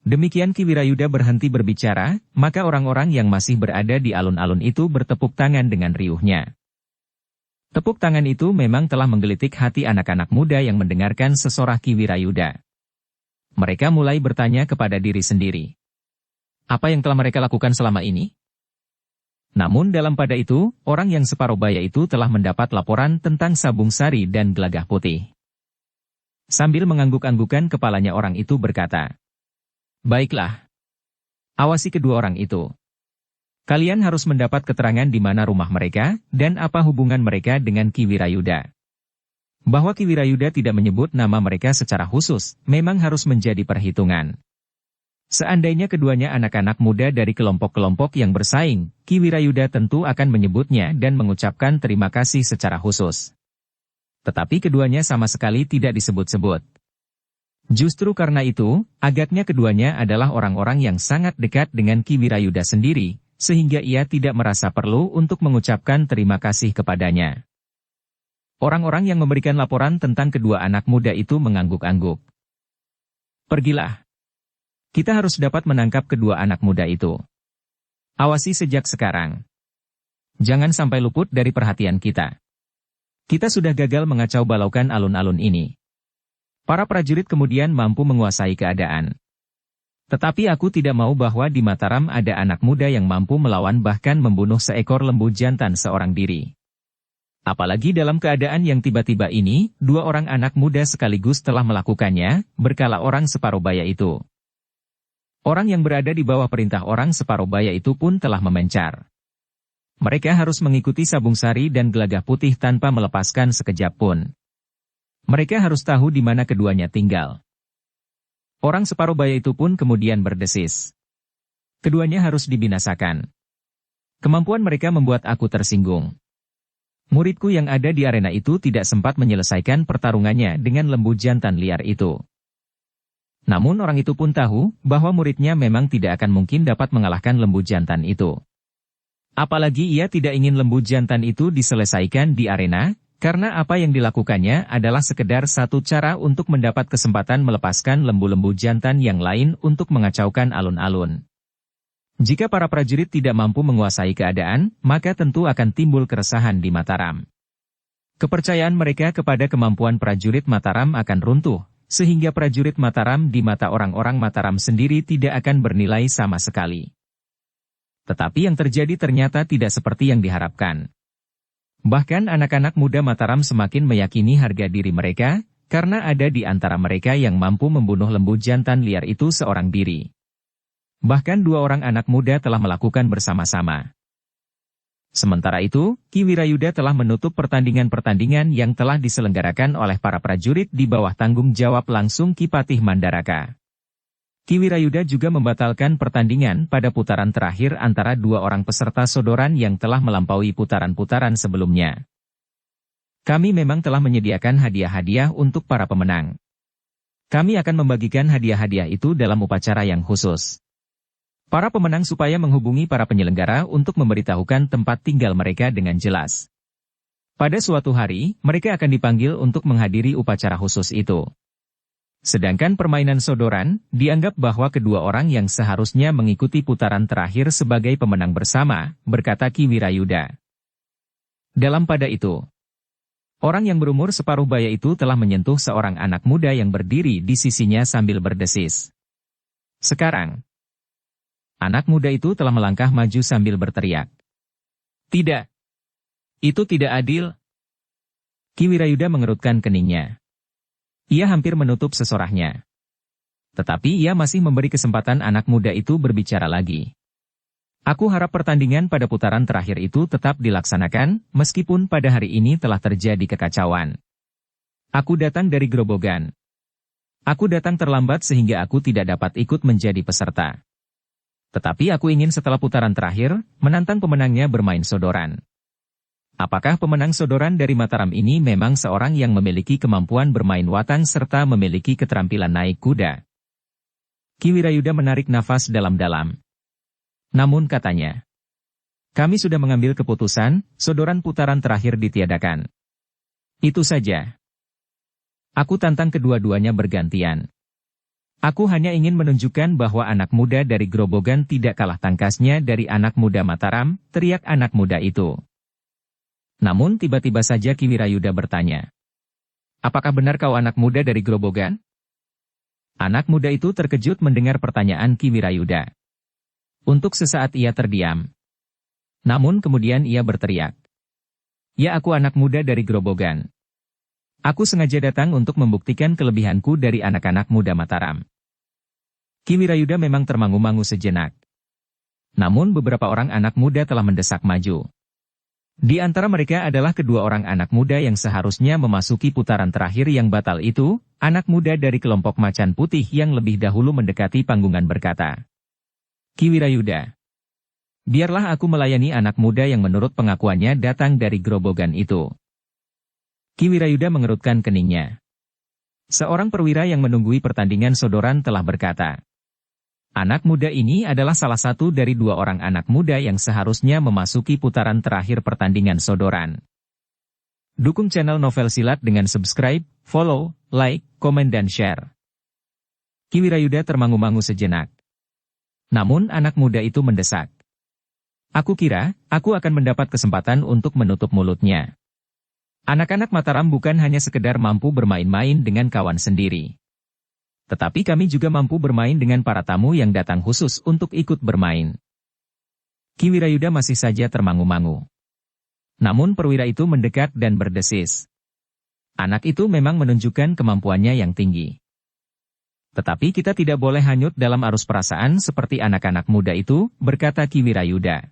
Demikian Ki Wirayuda berhenti berbicara, maka orang-orang yang masih berada di alun-alun itu bertepuk tangan dengan riuhnya. Tepuk tangan itu memang telah menggelitik hati anak-anak muda yang mendengarkan sesorak Ki Wirayuda. Mereka mulai bertanya kepada diri sendiri. Apa yang telah mereka lakukan selama ini? Namun dalam pada itu, orang yang separuh baya itu telah mendapat laporan tentang Sabung Sari dan Gelagah Putih. Sambil mengangguk-anggukan kepalanya orang itu berkata, "Baiklah. Awasi kedua orang itu. Kalian harus mendapat keterangan di mana rumah mereka, dan apa hubungan mereka dengan Ki Wirayuda. Bahwa Ki Wirayuda tidak menyebut nama mereka secara khusus, memang harus menjadi perhitungan. Seandainya keduanya anak-anak muda dari kelompok-kelompok yang bersaing, Ki Wirayuda tentu akan menyebutnya dan mengucapkan terima kasih secara khusus. Tetapi keduanya sama sekali tidak disebut-sebut. Justru karena itu, agaknya keduanya adalah orang-orang yang sangat dekat dengan Ki Wirayuda sendiri, sehingga ia tidak merasa perlu untuk mengucapkan terima kasih kepadanya." Orang-orang yang memberikan laporan tentang kedua anak muda itu mengangguk-angguk. "Pergilah. Kita harus dapat menangkap kedua anak muda itu. Awasi sejak sekarang. Jangan sampai luput dari perhatian kita. Kita sudah gagal mengacau balaukan alun-alun ini." Para prajurit kemudian mampu menguasai keadaan. Tetapi aku tidak mau bahwa di Mataram ada anak muda yang mampu melawan bahkan membunuh seekor lembu jantan seorang diri. Apalagi dalam keadaan yang tiba-tiba ini, 2 orang anak muda sekaligus telah melakukannya, berkala orang separuh baya itu. Orang yang berada di bawah perintah orang separuh baya itu pun telah memencar. Mereka harus mengikuti Sabung Sari dan Gelagah Putih tanpa melepaskan sekejap pun. Mereka harus tahu di mana keduanya tinggal. Orang separuh baya itu pun kemudian berdesis. Keduanya harus dibinasakan. Kemampuan mereka membuat aku tersinggung. Muridku yang ada di arena itu tidak sempat menyelesaikan pertarungannya dengan lembu jantan liar itu. Namun orang itu pun tahu bahwa muridnya memang tidak akan mungkin dapat mengalahkan lembu jantan itu. Apalagi ia tidak ingin lembu jantan itu diselesaikan di arena, karena apa yang dilakukannya adalah sekedar satu cara untuk mendapat kesempatan melepaskan lembu-lembu jantan yang lain untuk mengacaukan alun-alun. Jika para prajurit tidak mampu menguasai keadaan, maka tentu akan timbul keresahan di Mataram. Kepercayaan mereka kepada kemampuan prajurit Mataram akan runtuh, sehingga prajurit Mataram di mata orang-orang Mataram sendiri tidak akan bernilai sama sekali. Tetapi yang terjadi ternyata tidak seperti yang diharapkan. Bahkan anak-anak muda Mataram semakin meyakini harga diri mereka, karena ada di antara mereka yang mampu membunuh lembu jantan liar itu seorang diri. Bahkan 2 orang anak muda telah melakukan bersama-sama. Sementara itu, Ki Wirayuda telah menutup pertandingan-pertandingan yang telah diselenggarakan oleh para prajurit di bawah tanggung jawab langsung Ki Patih Mandaraka. Ki Wirayuda juga membatalkan pertandingan pada putaran terakhir antara 2 orang peserta sodoran yang telah melampaui putaran-putaran sebelumnya. Kami memang telah menyediakan hadiah-hadiah untuk para pemenang. Kami akan membagikan hadiah-hadiah itu dalam upacara yang khusus. Para pemenang supaya menghubungi para penyelenggara untuk memberitahukan tempat tinggal mereka dengan jelas. Pada suatu hari, mereka akan dipanggil untuk menghadiri upacara khusus itu. Sedangkan permainan sodoran, dianggap bahwa kedua orang yang seharusnya mengikuti putaran terakhir sebagai pemenang bersama, berkata Ki Wirayuda. Dalam pada itu, Orang yang berumur separuh baya itu telah menyentuh seorang anak muda yang berdiri di sisinya sambil berdesis. Sekarang, anak muda itu telah melangkah maju sambil berteriak. Tidak. Itu tidak adil. Ki Wirayuda mengerutkan keningnya. Ia hampir menutup sesorahnya. Tetapi ia masih memberi kesempatan anak muda itu berbicara lagi. Aku harap pertandingan pada putaran terakhir itu tetap dilaksanakan, meskipun pada hari ini telah terjadi kekacauan. Aku datang dari Grobogan. Aku datang terlambat sehingga aku tidak dapat ikut menjadi peserta. Tetapi aku ingin setelah putaran terakhir, menantang pemenangnya bermain sodoran. Apakah pemenang sodoran dari Mataram ini memang seorang yang memiliki kemampuan bermain watang serta memiliki keterampilan naik kuda? Ki Wirayuda menarik nafas dalam-dalam. Namun katanya, kami sudah mengambil keputusan, sodoran putaran terakhir ditiadakan. Itu saja. Aku tantang kedua-duanya bergantian. Aku hanya ingin menunjukkan bahwa anak muda dari Grobogan tidak kalah tangkasnya dari anak muda Mataram, teriak anak muda itu. Namun tiba-tiba saja Ki Wirayuda bertanya. Apakah benar kau anak muda dari Grobogan? Anak muda itu terkejut mendengar pertanyaan Ki Wirayuda. Untuk sesaat ia terdiam. Namun kemudian ia berteriak. Ya, aku anak muda dari Grobogan. Aku sengaja datang untuk membuktikan kelebihanku dari anak-anak muda Mataram. Ki Wirayuda memang termangu-mangu sejenak. Namun beberapa orang anak muda telah mendesak maju. Di antara mereka adalah kedua orang anak muda yang seharusnya memasuki putaran terakhir yang batal itu, anak muda dari kelompok Macan Putih yang lebih dahulu mendekati panggungan berkata. Ki Wirayuda, biarlah aku melayani anak muda yang menurut pengakuannya datang dari Grobogan itu. Ki Wirayuda mengerutkan keningnya. Seorang perwira yang menunggui pertandingan sodoran telah berkata. Anak muda ini adalah salah satu dari dua orang anak muda yang seharusnya memasuki putaran terakhir pertandingan sodoran. Dukung channel Novel Silat dengan subscribe, follow, like, komen dan share. Ki Wirayuda termangu-mangu sejenak. Namun anak muda itu mendesak. Aku kira, aku akan mendapat kesempatan untuk menutup mulutnya. Anak-anak Mataram bukan hanya sekedar mampu bermain-main dengan kawan sendiri. Tetapi kami juga mampu bermain dengan para tamu yang datang khusus untuk ikut bermain. Ki Wirayuda masih saja termangu-mangu. Namun perwira itu mendekat dan berdesis. Anak itu memang menunjukkan kemampuannya yang tinggi. Tetapi kita tidak boleh hanyut dalam arus perasaan seperti anak-anak muda itu, berkata Ki Wirayuda.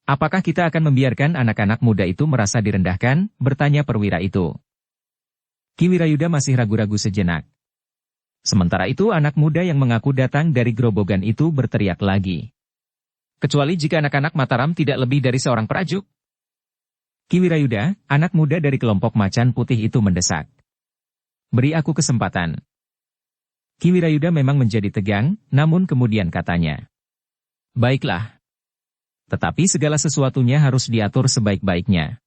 Apakah kita akan membiarkan anak-anak muda itu merasa direndahkan, bertanya perwira itu. Ki Wirayuda masih ragu-ragu sejenak. Sementara itu anak muda yang mengaku datang dari Grobogan itu berteriak lagi. Kecuali jika anak-anak Mataram tidak lebih dari seorang prajuk. Ki Wirayuda, anak muda dari kelompok Macan Putih itu mendesak. Beri aku kesempatan. Ki Wirayuda memang menjadi tegang, namun kemudian katanya. Baiklah. Tetapi segala sesuatunya harus diatur sebaik-baiknya.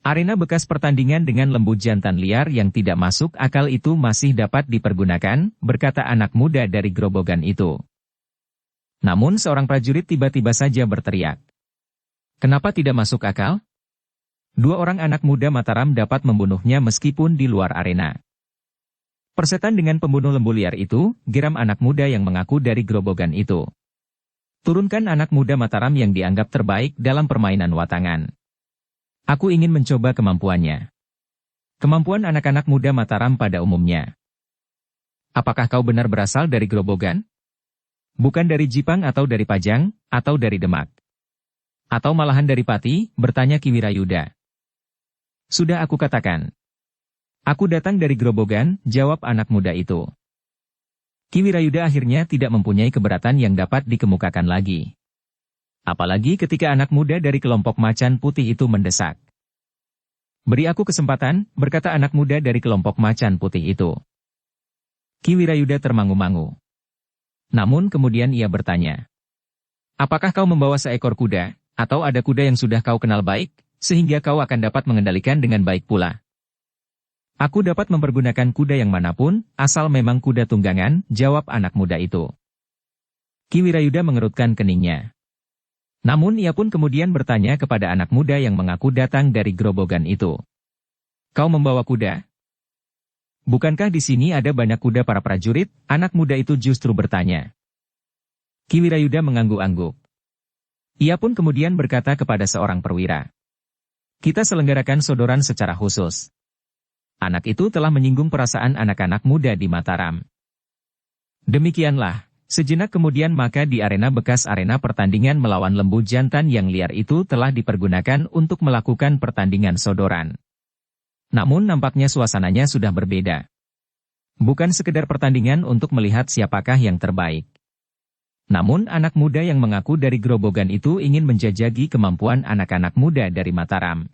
Arena bekas pertandingan dengan lembu jantan liar yang tidak masuk akal itu masih dapat dipergunakan, berkata anak muda dari Grobogan itu. Namun seorang prajurit tiba-tiba saja berteriak. Kenapa tidak masuk akal? Dua orang anak muda Mataram dapat membunuhnya meskipun di luar arena. Persetan dengan pembunuh lembu liar itu, geram anak muda yang mengaku dari Grobogan itu. Turunkan anak muda Mataram yang dianggap terbaik dalam permainan watangan. Aku ingin mencoba kemampuannya. Kemampuan anak-anak muda Mataram pada umumnya. Apakah kau benar berasal dari Grobogan? Bukan dari Jipang atau dari Pajang, atau dari Demak? Atau malahan dari Pati, bertanya Ki Wirayuda. Sudah aku katakan. Aku datang dari Grobogan, jawab anak muda itu. Ki Wirayuda akhirnya tidak mempunyai keberatan yang dapat dikemukakan lagi. Apalagi ketika anak muda dari kelompok Macan Putih itu mendesak. Beri aku kesempatan, berkata anak muda dari kelompok Macan Putih itu. Ki Wirayuda termangu-mangu. Namun kemudian ia bertanya. Apakah kau membawa seekor kuda, atau ada kuda yang sudah kau kenal baik, sehingga kau akan dapat mengendalikan dengan baik pula? Aku dapat mempergunakan kuda yang manapun, asal memang kuda tunggangan, jawab anak muda itu. Ki Wirayuda mengerutkan keningnya. Namun ia pun kemudian bertanya kepada anak muda yang mengaku datang dari Grobogan itu. Kau membawa kuda? Bukankah di sini ada banyak kuda para prajurit? Anak muda itu justru bertanya. Ki Wirayuda mengangguk-angguk. Ia pun kemudian berkata kepada seorang perwira. Kita selenggarakan sodoran secara khusus. Anak itu telah menyinggung perasaan anak-anak muda di Mataram. Demikianlah, sejenak kemudian maka di arena bekas arena pertandingan melawan lembu jantan yang liar itu telah dipergunakan untuk melakukan pertandingan sodoran. Namun nampaknya suasananya sudah berbeda. Bukan sekedar pertandingan untuk melihat siapakah yang terbaik. Namun anak muda yang mengaku dari Grobogan itu ingin menjajaki kemampuan anak-anak muda dari Mataram.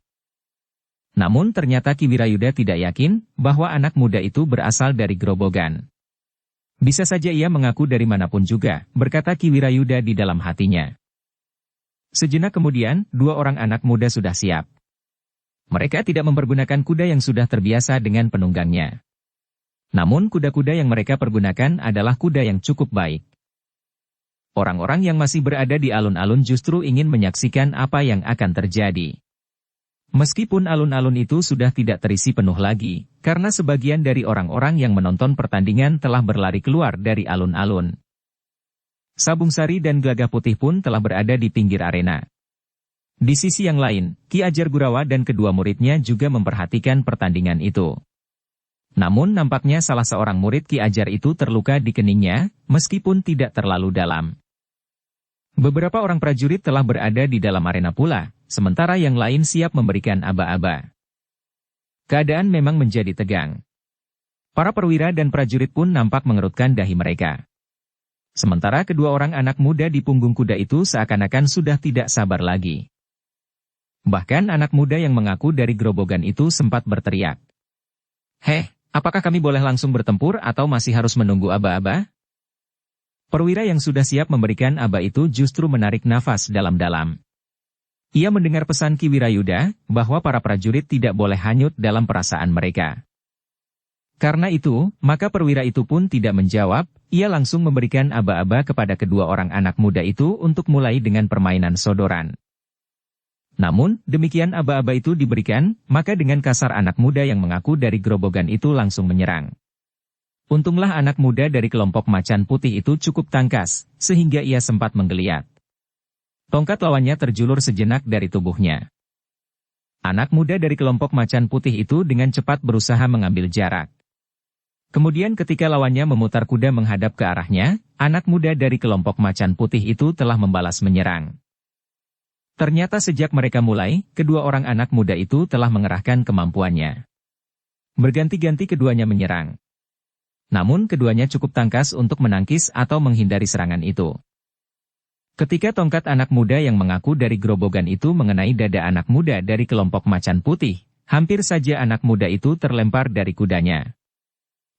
Namun ternyata Ki Wirayuda tidak yakin bahwa anak muda itu berasal dari Grobogan. Bisa saja ia mengaku dari manapun juga, berkata Ki Wirayuda di dalam hatinya. Sejenak kemudian, dua orang anak muda sudah siap. Mereka tidak mempergunakan kuda yang sudah terbiasa dengan penunggangnya. Namun kuda-kuda yang mereka pergunakan adalah kuda yang cukup baik. Orang-orang yang masih berada di alun-alun justru ingin menyaksikan apa yang akan terjadi. Meskipun alun-alun itu sudah tidak terisi penuh lagi, karena sebagian dari orang-orang yang menonton pertandingan telah berlari keluar dari alun-alun. Sabung Sari dan Gelagah Putih pun telah berada di pinggir arena. Di sisi yang lain, Ki Ajar Gurawa dan kedua muridnya juga memperhatikan pertandingan itu. Namun nampaknya salah seorang murid Ki Ajar itu terluka di keningnya, meskipun tidak terlalu dalam. Beberapa orang prajurit telah berada di dalam arena pula, sementara yang lain siap memberikan aba-aba. Keadaan memang menjadi tegang. Para perwira dan prajurit pun nampak mengerutkan dahi mereka. Sementara kedua orang anak muda di punggung kuda itu seakan-akan sudah tidak sabar lagi. Bahkan anak muda yang mengaku dari Grobogan itu sempat berteriak. Heh, apakah kami boleh langsung bertempur atau masih harus menunggu aba-aba? Perwira yang sudah siap memberikan aba itu justru menarik nafas dalam-dalam. Ia mendengar pesan Ki Wirayuda, bahwa para prajurit tidak boleh hanyut dalam perasaan mereka. Karena itu, maka perwira itu pun tidak menjawab, ia langsung memberikan aba-aba kepada kedua orang anak muda itu untuk mulai dengan permainan sodoran. Namun, demikian aba-aba itu diberikan, maka dengan kasar anak muda yang mengaku dari Grobogan itu langsung menyerang. Untunglah anak muda dari kelompok Macan Putih itu cukup tangkas, sehingga ia sempat menggeliat. Tongkat lawannya terjulur sejenak dari tubuhnya. Anak muda dari kelompok Macan Putih itu dengan cepat berusaha mengambil jarak. Kemudian ketika lawannya memutar kuda menghadap ke arahnya, anak muda dari kelompok Macan Putih itu telah membalas menyerang. Ternyata sejak mereka mulai, kedua orang anak muda itu telah mengerahkan kemampuannya. Berganti-ganti keduanya menyerang. Namun keduanya cukup tangkas untuk menangkis atau menghindari serangan itu. Ketika tongkat anak muda yang mengaku dari Grobogan itu mengenai dada anak muda dari kelompok Macan Putih, hampir saja anak muda itu terlempar dari kudanya.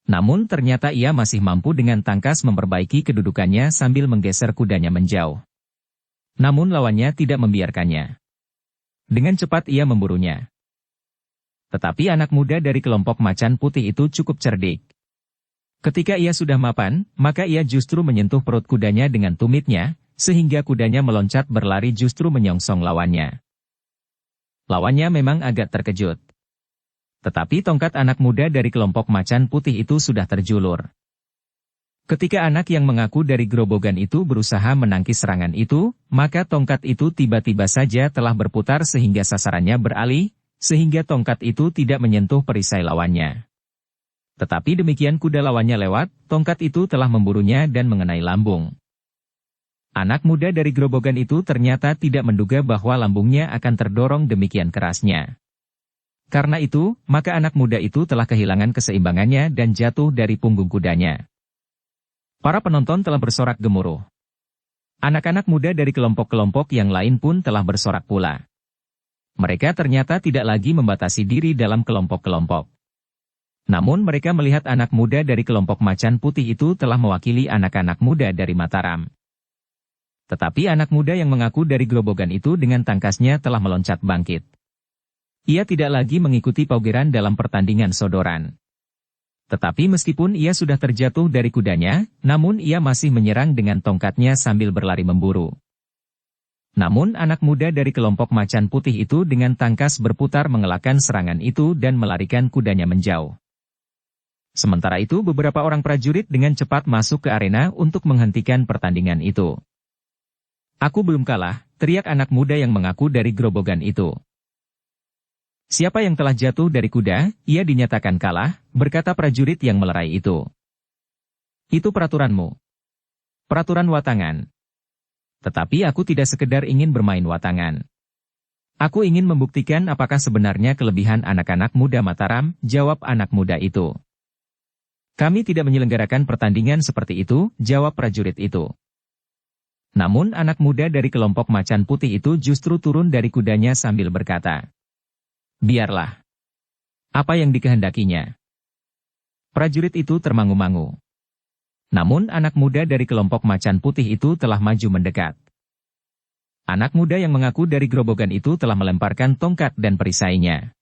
Namun ternyata ia masih mampu dengan tangkas memperbaiki kedudukannya sambil menggeser kudanya menjauh. Namun lawannya tidak membiarkannya. Dengan cepat ia memburunya. Tetapi anak muda dari kelompok Macan Putih itu cukup cerdik. Ketika ia sudah mapan, maka ia justru menyentuh perut kudanya dengan tumitnya, sehingga kudanya meloncat berlari justru menyongsong lawannya. Lawannya memang agak terkejut. Tetapi tongkat anak muda dari kelompok Macan Putih itu sudah terjulur. Ketika anak yang mengaku dari Grobogan itu berusaha menangkis serangan itu, maka tongkat itu tiba-tiba saja telah berputar sehingga sasarannya beralih, sehingga tongkat itu tidak menyentuh perisai lawannya. Tetapi demikian kuda lawannya lewat, tongkat itu telah memburunya dan mengenai lambung. Anak muda dari Grobogan itu ternyata tidak menduga bahwa lambungnya akan terdorong demikian kerasnya. Karena itu, maka anak muda itu telah kehilangan keseimbangannya dan jatuh dari punggung kudanya. Para penonton telah bersorak gemuruh. Anak-anak muda dari kelompok-kelompok yang lain pun telah bersorak pula. Mereka ternyata tidak lagi membatasi diri dalam kelompok-kelompok. Namun mereka melihat anak muda dari kelompok Macan Putih itu telah mewakili anak-anak muda dari Mataram. Tetapi anak muda yang mengaku dari Grobogan itu dengan tangkasnya telah meloncat bangkit. Ia tidak lagi mengikuti paugeran dalam pertandingan sodoran. Tetapi meskipun ia sudah terjatuh dari kudanya, namun ia masih menyerang dengan tongkatnya sambil berlari memburu. Namun anak muda dari kelompok macan putih itu dengan tangkas berputar mengelakkan serangan itu dan melarikan kudanya menjauh. Sementara itu beberapa orang prajurit dengan cepat masuk ke arena untuk menghentikan pertandingan itu. "Aku belum kalah," teriak anak muda yang mengaku dari gerobogan itu. "Siapa yang telah jatuh dari kuda, ia dinyatakan kalah," berkata prajurit yang melerai itu. "Itu peraturanmu. Peraturan watangan. Tetapi aku tidak sekedar ingin bermain watangan. Aku ingin membuktikan apakah sebenarnya kelebihan anak-anak muda Mataram," jawab anak muda itu. "Kami tidak menyelenggarakan pertandingan seperti itu," jawab prajurit itu. Namun anak muda dari kelompok macan putih itu justru turun dari kudanya sambil berkata, "Biarlah. Apa yang dikehendakinya." Prajurit itu termangu-mangu. Namun anak muda dari kelompok macan putih itu telah maju mendekat. Anak muda yang mengaku dari gerobogan itu telah melemparkan tongkat dan perisainya.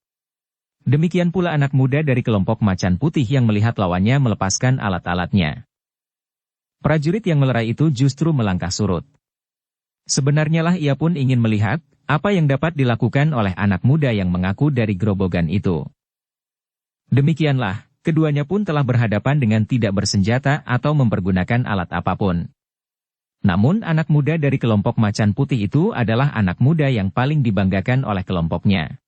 Demikian pula anak muda dari kelompok macan putih yang melihat lawannya melepaskan alat-alatnya. Prajurit yang melerai itu justru melangkah surut. Sebenarnya lah ia pun ingin melihat apa yang dapat dilakukan oleh anak muda yang mengaku dari gerobogan itu. Demikianlah, keduanya pun telah berhadapan dengan tidak bersenjata atau mempergunakan alat apapun. Namun anak muda dari kelompok macan putih itu adalah anak muda yang paling dibanggakan oleh kelompoknya.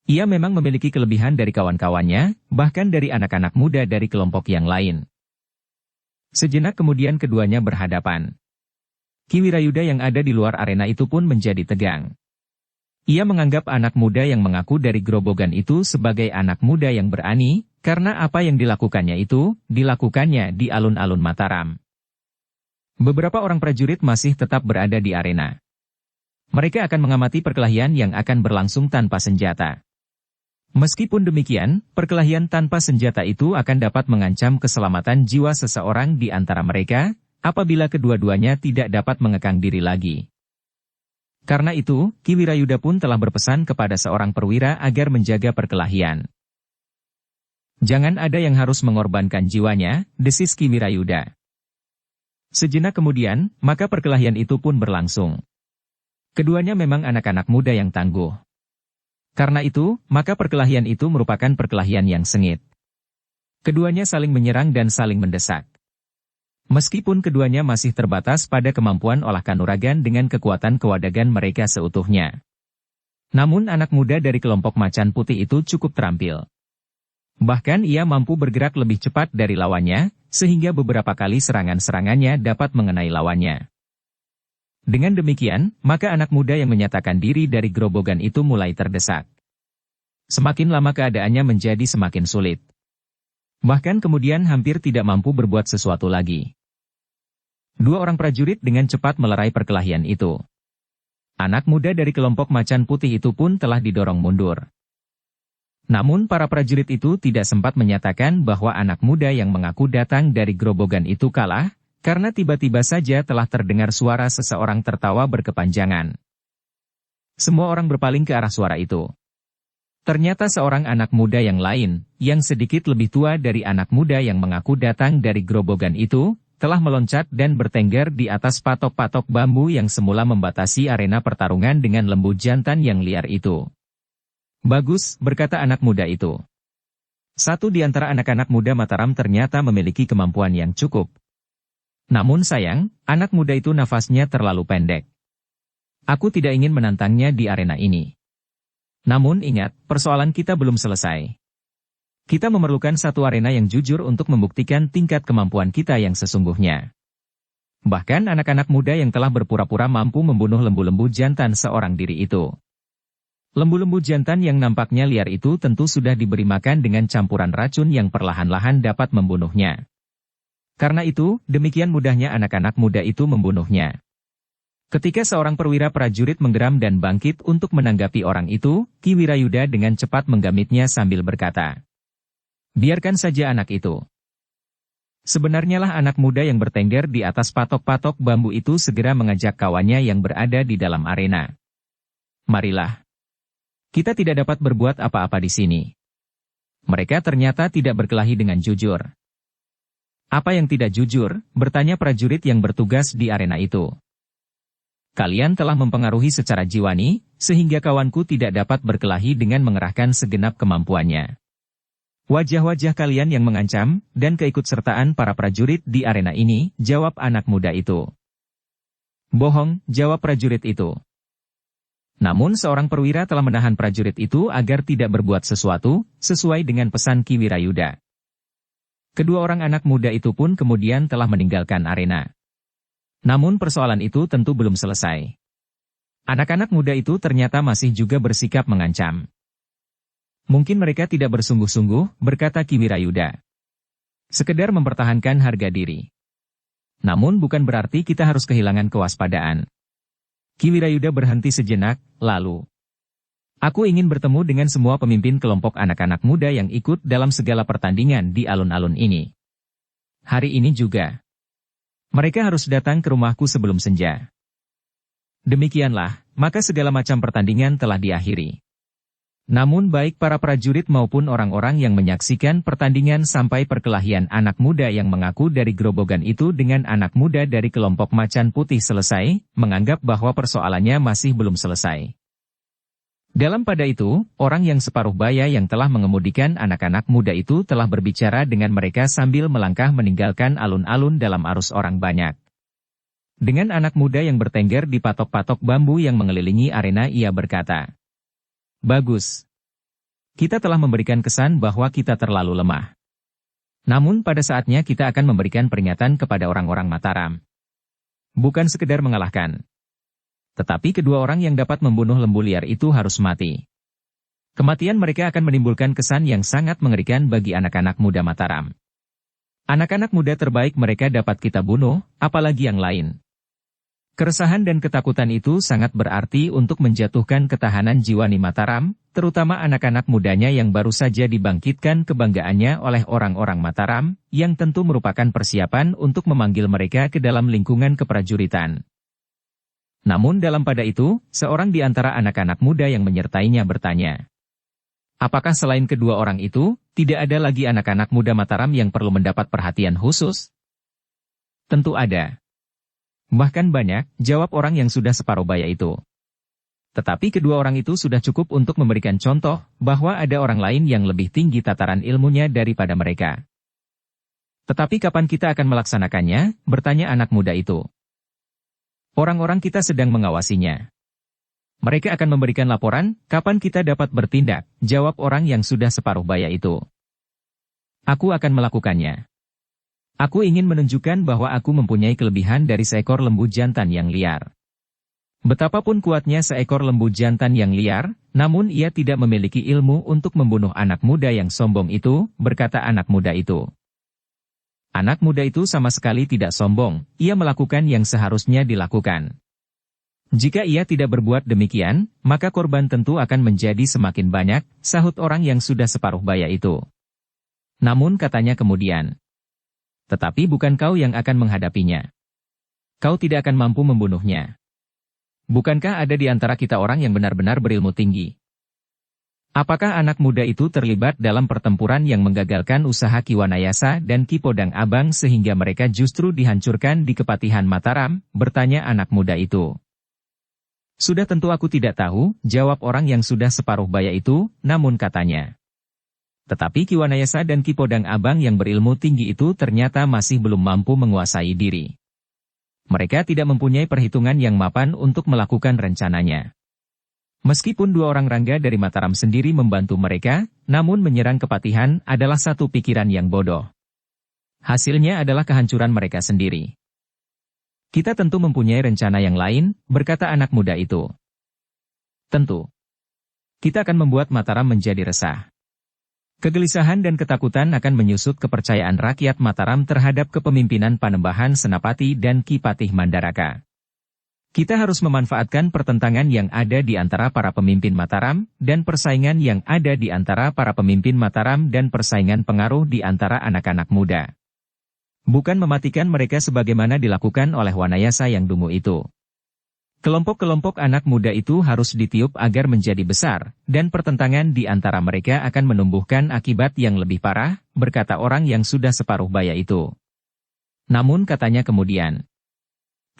Ia memang memiliki kelebihan dari kawan-kawannya, bahkan dari anak-anak muda dari kelompok yang lain. Sejenak kemudian keduanya berhadapan. Ki Wirayuda yang ada di luar arena itu pun menjadi tegang. Ia menganggap anak muda yang mengaku dari gerobogan itu sebagai anak muda yang berani, karena apa yang dilakukannya itu, dilakukannya di alun-alun Mataram. Beberapa orang prajurit masih tetap berada di arena. Mereka akan mengamati perkelahian yang akan berlangsung tanpa senjata. Meskipun demikian, perkelahian tanpa senjata itu akan dapat mengancam keselamatan jiwa seseorang di antara mereka, apabila kedua-duanya tidak dapat mengekang diri lagi. Karena itu, Ki Wirayuda pun telah berpesan kepada seorang perwira agar menjaga perkelahian. "Jangan ada yang harus mengorbankan jiwanya," desis Ki Wirayuda. Sejenak kemudian, maka perkelahian itu pun berlangsung. Keduanya memang anak-anak muda yang tangguh. Karena itu, maka perkelahian itu merupakan perkelahian yang sengit. Keduanya saling menyerang dan saling mendesak. Meskipun keduanya masih terbatas pada kemampuan olah kanuragan dengan kekuatan kewadagan mereka seutuhnya. Namun anak muda dari kelompok macan putih itu cukup terampil. Bahkan ia mampu bergerak lebih cepat dari lawannya, sehingga beberapa kali serangan-serangannya dapat mengenai lawannya. Dengan demikian, maka anak muda yang menyatakan diri dari gerobogan itu mulai terdesak. Semakin lama keadaannya menjadi semakin sulit. Bahkan kemudian hampir tidak mampu berbuat sesuatu lagi. Dua orang prajurit dengan cepat melerai perkelahian itu. Anak muda dari kelompok macan putih itu pun telah didorong mundur. Namun para prajurit itu tidak sempat menyatakan bahwa anak muda yang mengaku datang dari gerobogan itu kalah, karena tiba-tiba saja telah terdengar suara seseorang tertawa berkepanjangan. Semua orang berpaling ke arah suara itu. Ternyata seorang anak muda yang lain, yang sedikit lebih tua dari anak muda yang mengaku datang dari gerobogan itu, telah meloncat dan bertengger di atas patok-patok bambu yang semula membatasi arena pertarungan dengan lembu jantan yang liar itu. "Bagus," berkata anak muda itu. Satu di antara anak-anak muda Mataram ternyata memiliki kemampuan yang cukup. Namun sayang, anak muda itu nafasnya terlalu pendek. Aku tidak ingin menantangnya di arena ini. Namun ingat, persoalan kita belum selesai. Kita memerlukan satu arena yang jujur untuk membuktikan tingkat kemampuan kita yang sesungguhnya. Bahkan anak-anak muda yang telah berpura-pura mampu membunuh lembu-lembu jantan seorang diri itu. Lembu-lembu jantan yang nampaknya liar itu tentu sudah diberi makan dengan campuran racun yang perlahan-lahan dapat membunuhnya. Karena itu, demikian mudahnya anak-anak muda itu membunuhnya. Ketika seorang perwira prajurit menggeram dan bangkit untuk menanggapi orang itu, Ki Wirayuda dengan cepat menggamitnya sambil berkata, "Biarkan saja anak itu." Sebenarnya lah anak muda yang bertengger di atas patok-patok bambu itu segera mengajak kawannya yang berada di dalam arena. "Marilah. Kita tidak dapat berbuat apa-apa di sini." Mereka ternyata tidak berkelahi dengan jujur. "Apa yang tidak jujur?" bertanya prajurit yang bertugas di arena itu. Kalian telah mempengaruhi secara jiwani, sehingga kawanku tidak dapat berkelahi dengan mengerahkan segenap kemampuannya. Wajah-wajah kalian yang mengancam, dan keikutsertaan para prajurit di arena ini, jawab anak muda itu. Bohong, jawab prajurit itu. Namun seorang perwira telah menahan prajurit itu agar tidak berbuat sesuatu, sesuai dengan pesan Ki Wirayuda. Kedua orang anak muda itu pun kemudian telah meninggalkan arena. Namun persoalan itu tentu belum selesai. Anak-anak muda itu ternyata masih juga bersikap mengancam. Mungkin mereka tidak bersungguh-sungguh, berkata Ki Wirayuda. Sekedar mempertahankan harga diri. Namun bukan berarti kita harus kehilangan kewaspadaan. Ki Wirayuda berhenti sejenak, lalu. Aku ingin bertemu dengan semua pemimpin kelompok anak-anak muda yang ikut dalam segala pertandingan di alun-alun ini. Hari ini juga. Mereka harus datang ke rumahku sebelum senja. Demikianlah, maka segala macam pertandingan telah diakhiri. Namun baik para prajurit maupun orang-orang yang menyaksikan pertandingan sampai perkelahian anak muda yang mengaku dari Grobogan itu dengan anak muda dari kelompok Macan Putih selesai, menganggap bahwa persoalannya masih belum selesai. Dalam pada itu, orang yang separuh baya yang telah mengemudikan anak-anak muda itu telah berbicara dengan mereka sambil melangkah meninggalkan alun-alun dalam arus orang banyak. Dengan anak muda yang bertengger di patok-patok bambu yang mengelilingi arena ia berkata, "Bagus. Kita telah memberikan kesan bahwa kita terlalu lemah. Namun pada saatnya kita akan memberikan peringatan kepada orang-orang Mataram. Bukan sekedar mengalahkan. Tetapi kedua orang yang dapat membunuh lembu liar itu harus mati. Kematian mereka akan menimbulkan kesan yang sangat mengerikan bagi anak-anak muda Mataram. Anak-anak muda terbaik mereka dapat kita bunuh, apalagi yang lain." Keresahan dan ketakutan itu sangat berarti untuk menjatuhkan ketahanan jiwani Mataram, terutama anak-anak mudanya yang baru saja dibangkitkan kebanggaannya oleh orang-orang Mataram, yang tentu merupakan persiapan untuk memanggil mereka ke dalam lingkungan keprajuritan. Namun dalam pada itu, seorang di antara anak-anak muda yang menyertainya bertanya, "Apakah selain kedua orang itu, tidak ada lagi anak-anak muda Mataram yang perlu mendapat perhatian khusus?" "Tentu ada. Bahkan banyak," jawab orang yang sudah separuh baya itu. Tetapi kedua orang itu sudah cukup untuk memberikan contoh bahwa ada orang lain yang lebih tinggi tataran ilmunya daripada mereka. "Tetapi kapan kita akan melaksanakannya?" bertanya anak muda itu. "Orang-orang kita sedang mengawasinya. Mereka akan memberikan laporan, kapan kita dapat bertindak," jawab orang yang sudah separuh baya itu. "Aku akan melakukannya. Aku ingin menunjukkan bahwa aku mempunyai kelebihan dari seekor lembu jantan yang liar. Betapapun kuatnya seekor lembu jantan yang liar, namun ia tidak memiliki ilmu untuk membunuh anak muda yang sombong itu," berkata anak muda itu. Anak muda itu sama sekali tidak sombong, ia melakukan yang seharusnya dilakukan. Jika ia tidak berbuat demikian, maka korban tentu akan menjadi semakin banyak, sahut orang yang sudah separuh baya itu. Namun katanya kemudian, "Tetapi bukan kau yang akan menghadapinya. Kau tidak akan mampu membunuhnya. Bukankah ada di antara kita orang yang benar-benar berilmu tinggi? Apakah anak muda itu terlibat dalam pertempuran yang menggagalkan usaha Ki Wanayasa dan Ki Podang Abang sehingga mereka justru dihancurkan di Kepatihan Mataram?" bertanya anak muda itu. "Sudah tentu aku tidak tahu," jawab orang yang sudah separuh baya itu, namun katanya, "Tetapi Ki Wanayasa dan Ki Podang Abang yang berilmu tinggi itu ternyata masih belum mampu menguasai diri. Mereka tidak mempunyai perhitungan yang mapan untuk melakukan rencananya. Meskipun dua orang rangga dari Mataram sendiri membantu mereka, namun menyerang Kepatihan adalah satu pikiran yang bodoh. Hasilnya adalah kehancuran mereka sendiri. Kita tentu mempunyai rencana yang lain," berkata anak muda itu. "Tentu. Kita akan membuat Mataram menjadi resah. Kegelisahan dan ketakutan akan menyusut kepercayaan rakyat Mataram terhadap kepemimpinan Panembahan Senapati dan Ki Patih Mandaraka. Kita harus memanfaatkan pertentangan yang ada di antara para pemimpin Mataram, dan persaingan yang ada di antara para pemimpin Mataram dan persaingan pengaruh di antara anak-anak muda. Bukan mematikan mereka sebagaimana dilakukan oleh Wanayasa yang dungu itu. Kelompok-kelompok anak muda itu harus ditiup agar menjadi besar, dan pertentangan di antara mereka akan menumbuhkan akibat yang lebih parah," berkata orang yang sudah separuh baya itu. Namun katanya kemudian,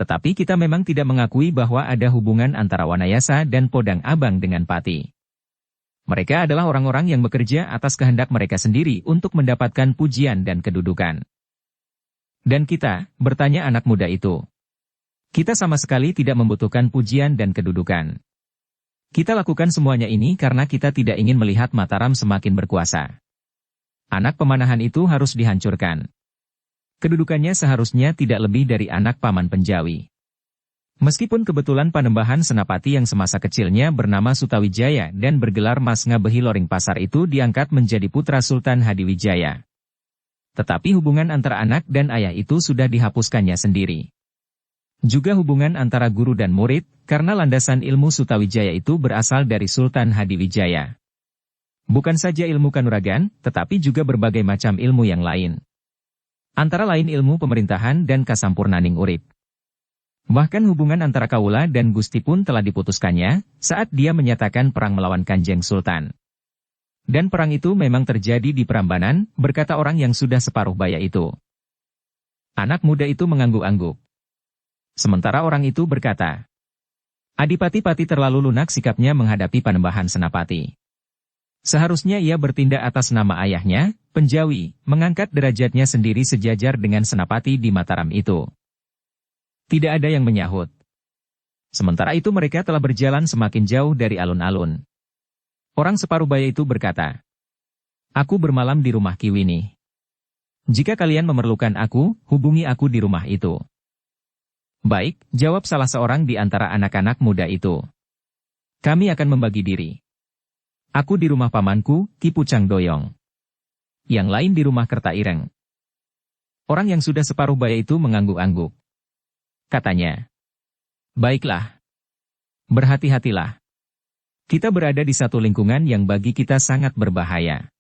Tetapi kita memang tidak mengakui bahwa ada hubungan antara Wanayasa dan Podang Abang dengan Pati. Mereka adalah orang-orang yang bekerja atas kehendak mereka sendiri untuk mendapatkan pujian dan kedudukan. Dan kita, bertanya anak muda itu. Kita sama sekali tidak membutuhkan pujian dan kedudukan. Kita lakukan semuanya ini karena kita tidak ingin melihat Mataram semakin berkuasa. Anak pemanahan itu harus dihancurkan. Kedudukannya seharusnya tidak lebih dari anak paman Penjawi. Meskipun kebetulan Panembahan Senapati yang semasa kecilnya bernama Sutawijaya dan bergelar Mas Ngabehi Loring Pasar itu diangkat menjadi putra Sultan Hadiwijaya. Tetapi hubungan antara anak dan ayah itu sudah dihapuskannya sendiri. Juga hubungan antara guru dan murid, karena landasan ilmu Sutawijaya itu berasal dari Sultan Hadiwijaya. Bukan saja ilmu kanuragan, tetapi juga berbagai macam ilmu yang lain. Antara lain ilmu pemerintahan dan kasampurnaning urip. Bahkan hubungan antara Kaula dan Gusti pun telah diputuskannya, saat dia menyatakan perang melawan Kanjeng Sultan. Dan perang itu memang terjadi di Prambanan, berkata orang yang sudah separuh baya itu. Anak muda itu mengangguk-angguk. Sementara orang itu berkata, Adipati-Pati terlalu lunak sikapnya menghadapi Panembahan Senapati. Seharusnya ia bertindak atas nama ayahnya, Penjawi, mengangkat derajatnya sendiri sejajar dengan Senapati di Mataram itu. Tidak ada yang menyahut. Sementara itu mereka telah berjalan semakin jauh dari alun-alun. Orang separuh baya itu berkata, Aku bermalam di rumah Kiwini. Jika kalian memerlukan aku, hubungi aku di rumah itu. Baik, jawab salah seorang di antara anak-anak muda itu. Kami akan membagi diri. Aku di rumah pamanku, Ki Pucang Doyong. Yang lain di rumah Kerta Ireng. Orang yang sudah separuh baya itu mengangguk-angguk. Katanya, baiklah. Berhati-hatilah. Kita berada di satu lingkungan yang bagi kita sangat berbahaya.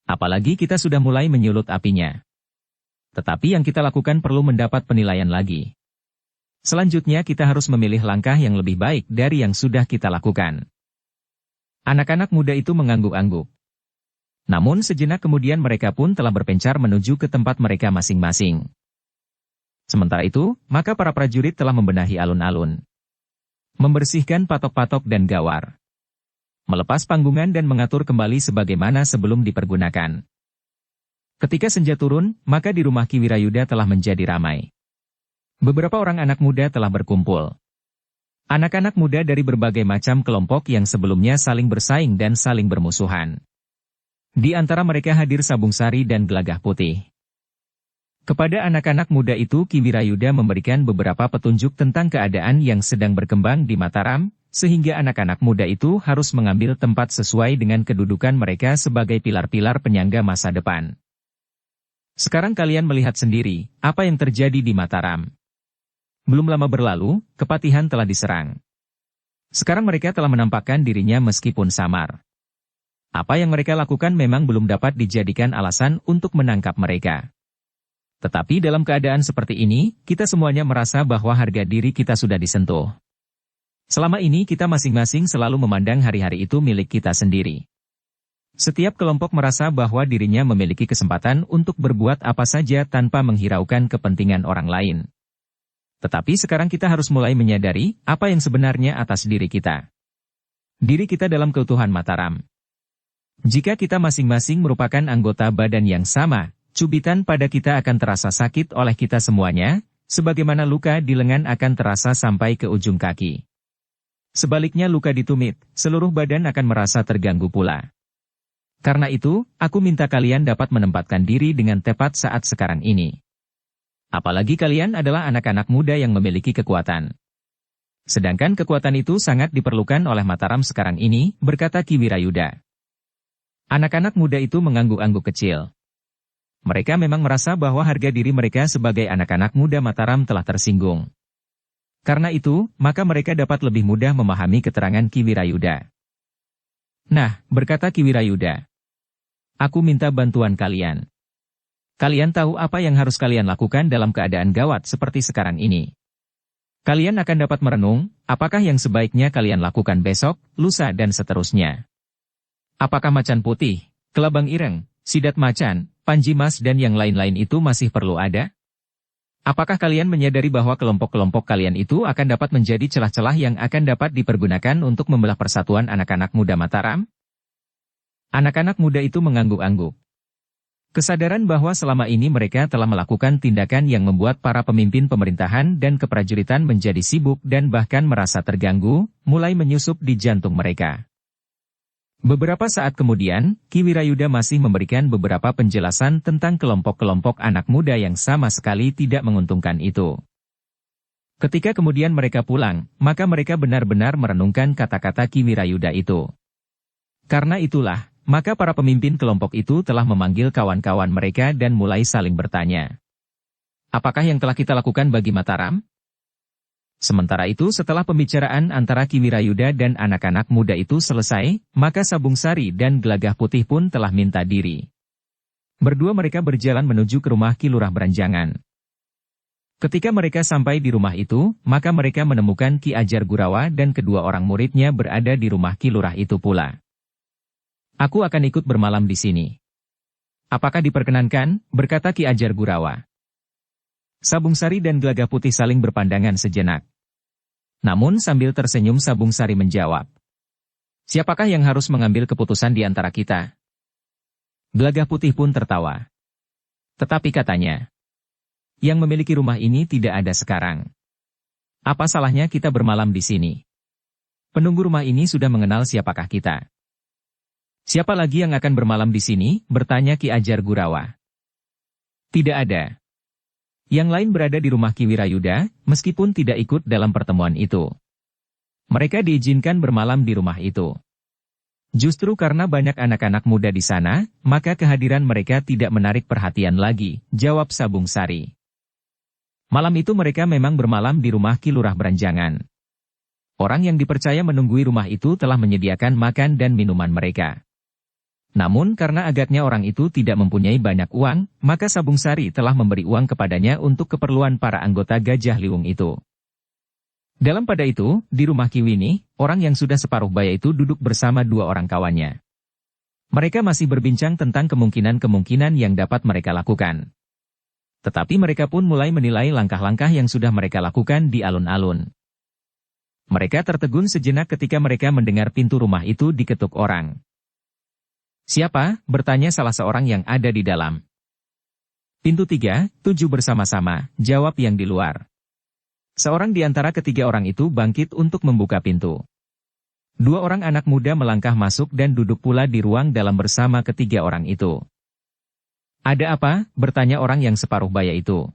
Apalagi kita sudah mulai menyulut apinya. Tetapi yang kita lakukan perlu mendapat penilaian lagi. Selanjutnya kita harus memilih langkah yang lebih baik dari yang sudah kita lakukan. Anak-anak muda itu mengangguk-angguk. Namun sejenak kemudian mereka pun telah berpencar menuju ke tempat mereka masing-masing. Sementara itu, maka para prajurit telah membenahi alun-alun. Membersihkan patok-patok dan gawar. Melepas panggungan dan mengatur kembali sebagaimana sebelum dipergunakan. Ketika senja turun, maka di rumah Ki Wirayuda telah menjadi ramai. Beberapa orang anak muda telah berkumpul. Anak-anak muda dari berbagai macam kelompok yang sebelumnya saling bersaing dan saling bermusuhan. Di antara mereka hadir Sabung Sari dan Gelagah Putih. Kepada anak-anak muda itu Ki Wirayuda memberikan beberapa petunjuk tentang keadaan yang sedang berkembang di Mataram, sehingga anak-anak muda itu harus mengambil tempat sesuai dengan kedudukan mereka sebagai pilar-pilar penyangga masa depan. Sekarang kalian melihat sendiri, apa yang terjadi di Mataram. Belum lama berlalu, Kepatihan telah diserang. Sekarang mereka telah menampakkan dirinya meskipun samar. Apa yang mereka lakukan memang belum dapat dijadikan alasan untuk menangkap mereka. Tetapi dalam keadaan seperti ini, kita semuanya merasa bahwa harga diri kita sudah disentuh. Selama ini kita masing-masing selalu memandang hari-hari itu milik kita sendiri. Setiap kelompok merasa bahwa dirinya memiliki kesempatan untuk berbuat apa saja tanpa menghiraukan kepentingan orang lain. Tetapi sekarang kita harus mulai menyadari apa yang sebenarnya atas diri kita. Diri kita dalam keutuhan Mataram. Jika kita masing-masing merupakan anggota badan yang sama, cubitan pada kita akan terasa sakit oleh kita semuanya, sebagaimana luka di lengan akan terasa sampai ke ujung kaki. Sebaliknya luka di tumit, seluruh badan akan merasa terganggu pula. Karena itu, aku minta kalian dapat menempatkan diri dengan tepat saat sekarang ini. Apalagi kalian adalah anak-anak muda yang memiliki kekuatan. Sedangkan kekuatan itu sangat diperlukan oleh Mataram sekarang ini, berkata Ki Wirayuda. Anak-anak muda itu mengangguk-angguk kecil. Mereka memang merasa bahwa harga diri mereka sebagai anak-anak muda Mataram telah tersinggung. Karena itu, maka mereka dapat lebih mudah memahami keterangan Ki Wirayuda. Nah, berkata Ki Wirayuda, aku minta bantuan kalian. Kalian tahu apa yang harus kalian lakukan dalam keadaan gawat seperti sekarang ini. Kalian akan dapat merenung, apakah yang sebaiknya kalian lakukan besok, lusa dan seterusnya. Apakah Macan Putih, Kelabang Ireng, Sidat Macan, Panji Mas dan yang lain-lain itu masih perlu ada? Apakah kalian menyadari bahwa kelompok-kelompok kalian itu akan dapat menjadi celah-celah yang akan dapat dipergunakan untuk membelah persatuan anak-anak muda Mataram? Anak-anak muda itu mengangguk-angguk. Kesadaran bahwa selama ini mereka telah melakukan tindakan yang membuat para pemimpin pemerintahan dan keprajuritan menjadi sibuk dan bahkan merasa terganggu, mulai menyusup di jantung mereka. Beberapa saat kemudian, Ki Wirayuda masih memberikan beberapa penjelasan tentang kelompok-kelompok anak muda yang sama sekali tidak menguntungkan itu. Ketika kemudian mereka pulang, maka mereka benar-benar merenungkan kata-kata Ki Wirayuda itu. Karena itulah, maka para pemimpin kelompok itu telah memanggil kawan-kawan mereka dan mulai saling bertanya. Apakah yang telah kita lakukan bagi Mataram? Sementara itu setelah pembicaraan antara Ki Wirayuda dan anak-anak muda itu selesai, maka Sabung Sari dan Gelagah Putih pun telah minta diri. Berdua mereka berjalan menuju ke rumah Ki Lurah Beranjangan. Ketika mereka sampai di rumah itu, maka mereka menemukan Ki Ajar Gurawa dan kedua orang muridnya berada di rumah Ki Lurah itu pula. Aku akan ikut bermalam di sini. Apakah diperkenankan? Berkata Ki Ajar Gurawa. Sabung Sari dan Gelagah Putih saling berpandangan sejenak. Namun sambil tersenyum Sabung Sari menjawab. Siapakah yang harus mengambil keputusan di antara kita? Gelagah Putih pun tertawa. Tetapi katanya, yang memiliki rumah ini tidak ada sekarang. Apa salahnya kita bermalam di sini? Penunggu rumah ini sudah mengenal siapakah kita. Siapa lagi yang akan bermalam di sini? Bertanya Ki Ajar Gurawa. Tidak ada. Yang lain berada di rumah Ki Wirayuda, meskipun tidak ikut dalam pertemuan itu. Mereka diizinkan bermalam di rumah itu. Justru karena banyak anak-anak muda di sana, maka kehadiran mereka tidak menarik perhatian lagi, jawab Sabung Sari. Malam itu mereka memang bermalam di rumah Ki Lurah Beranjangan. Orang yang dipercaya menunggui rumah itu telah menyediakan makan dan minuman mereka. Namun karena agaknya orang itu tidak mempunyai banyak uang, maka Sabung Sari telah memberi uang kepadanya untuk keperluan para anggota Gajah Liwung itu. Dalam pada itu, di rumah Ki Wini, orang yang sudah separuh baya itu duduk bersama dua orang kawannya. Mereka masih berbincang tentang kemungkinan-kemungkinan yang dapat mereka lakukan. Tetapi mereka pun mulai menilai langkah-langkah yang sudah mereka lakukan di alun-alun. Mereka tertegun sejenak ketika mereka mendengar pintu rumah itu diketuk orang. Siapa? Bertanya salah seorang yang ada di dalam. Pintu 3, 7 bersama-sama, jawab yang di luar. Seorang di antara ketiga orang itu bangkit untuk membuka pintu. Dua orang anak muda melangkah masuk dan duduk pula di ruang dalam bersama ketiga orang itu. Ada apa? Bertanya orang yang separuh baya itu.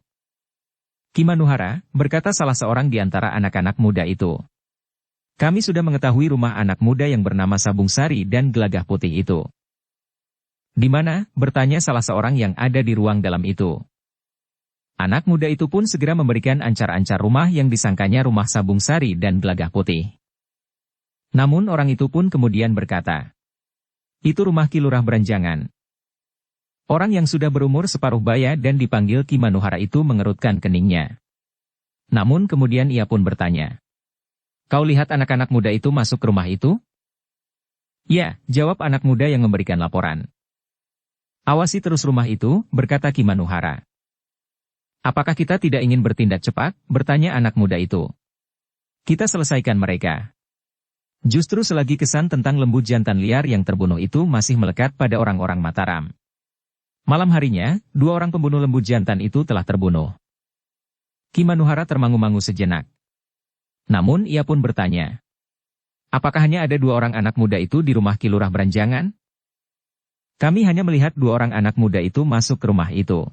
Ki Manuhara, berkata salah seorang di antara anak-anak muda itu. Kami sudah mengetahui rumah anak muda yang bernama Sabung Sari dan Gelagah Putih itu. Di mana? Bertanya salah seorang yang ada di ruang dalam itu. Anak muda itu pun segera memberikan ancar-ancar rumah yang disangkanya rumah Sabung Sari dan Gelagah Putih. Namun orang itu pun kemudian berkata, itu rumah Ki Lurah Beranjangan. Orang yang sudah berumur separuh baya dan dipanggil Ki Manuhara itu mengerutkan keningnya. Namun kemudian ia pun bertanya, kau lihat anak-anak muda itu masuk ke rumah itu? Ya, jawab anak muda yang memberikan laporan. Awasi terus rumah itu, berkata Ki Manuhara. Apakah kita tidak ingin bertindak cepat? Bertanya anak muda itu. Kita selesaikan mereka. Justru selagi kesan tentang lembu jantan liar yang terbunuh itu masih melekat pada orang-orang Mataram. Malam harinya, dua orang pembunuh lembu jantan itu telah terbunuh. Ki Manuhara termangu-mangu sejenak. Namun ia pun bertanya. Apakah hanya ada dua orang anak muda itu di rumah Ki Lurah Beranjangan? Kami hanya melihat dua orang anak muda itu masuk ke rumah itu.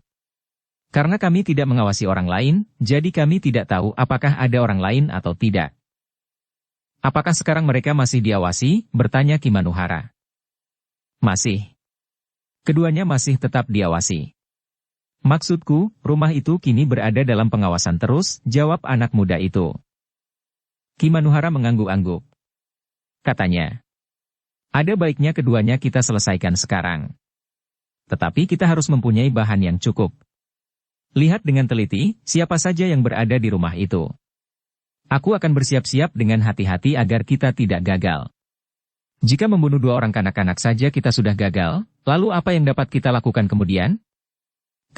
Karena kami tidak mengawasi orang lain, jadi kami tidak tahu apakah ada orang lain atau tidak. Apakah sekarang mereka masih diawasi? Bertanya Ki Manuhara. Masih. Keduanya masih tetap diawasi. Maksudku, rumah itu kini berada dalam pengawasan terus, jawab anak muda itu. Ki Manuhara mengangguk-angguk. Katanya. Ada baiknya keduanya kita selesaikan sekarang. Tetapi kita harus mempunyai bahan yang cukup. Lihat dengan teliti, siapa saja yang berada di rumah itu. Aku akan bersiap-siap dengan hati-hati agar kita tidak gagal. Jika membunuh dua orang kanak-kanak saja kita sudah gagal, lalu apa yang dapat kita lakukan kemudian?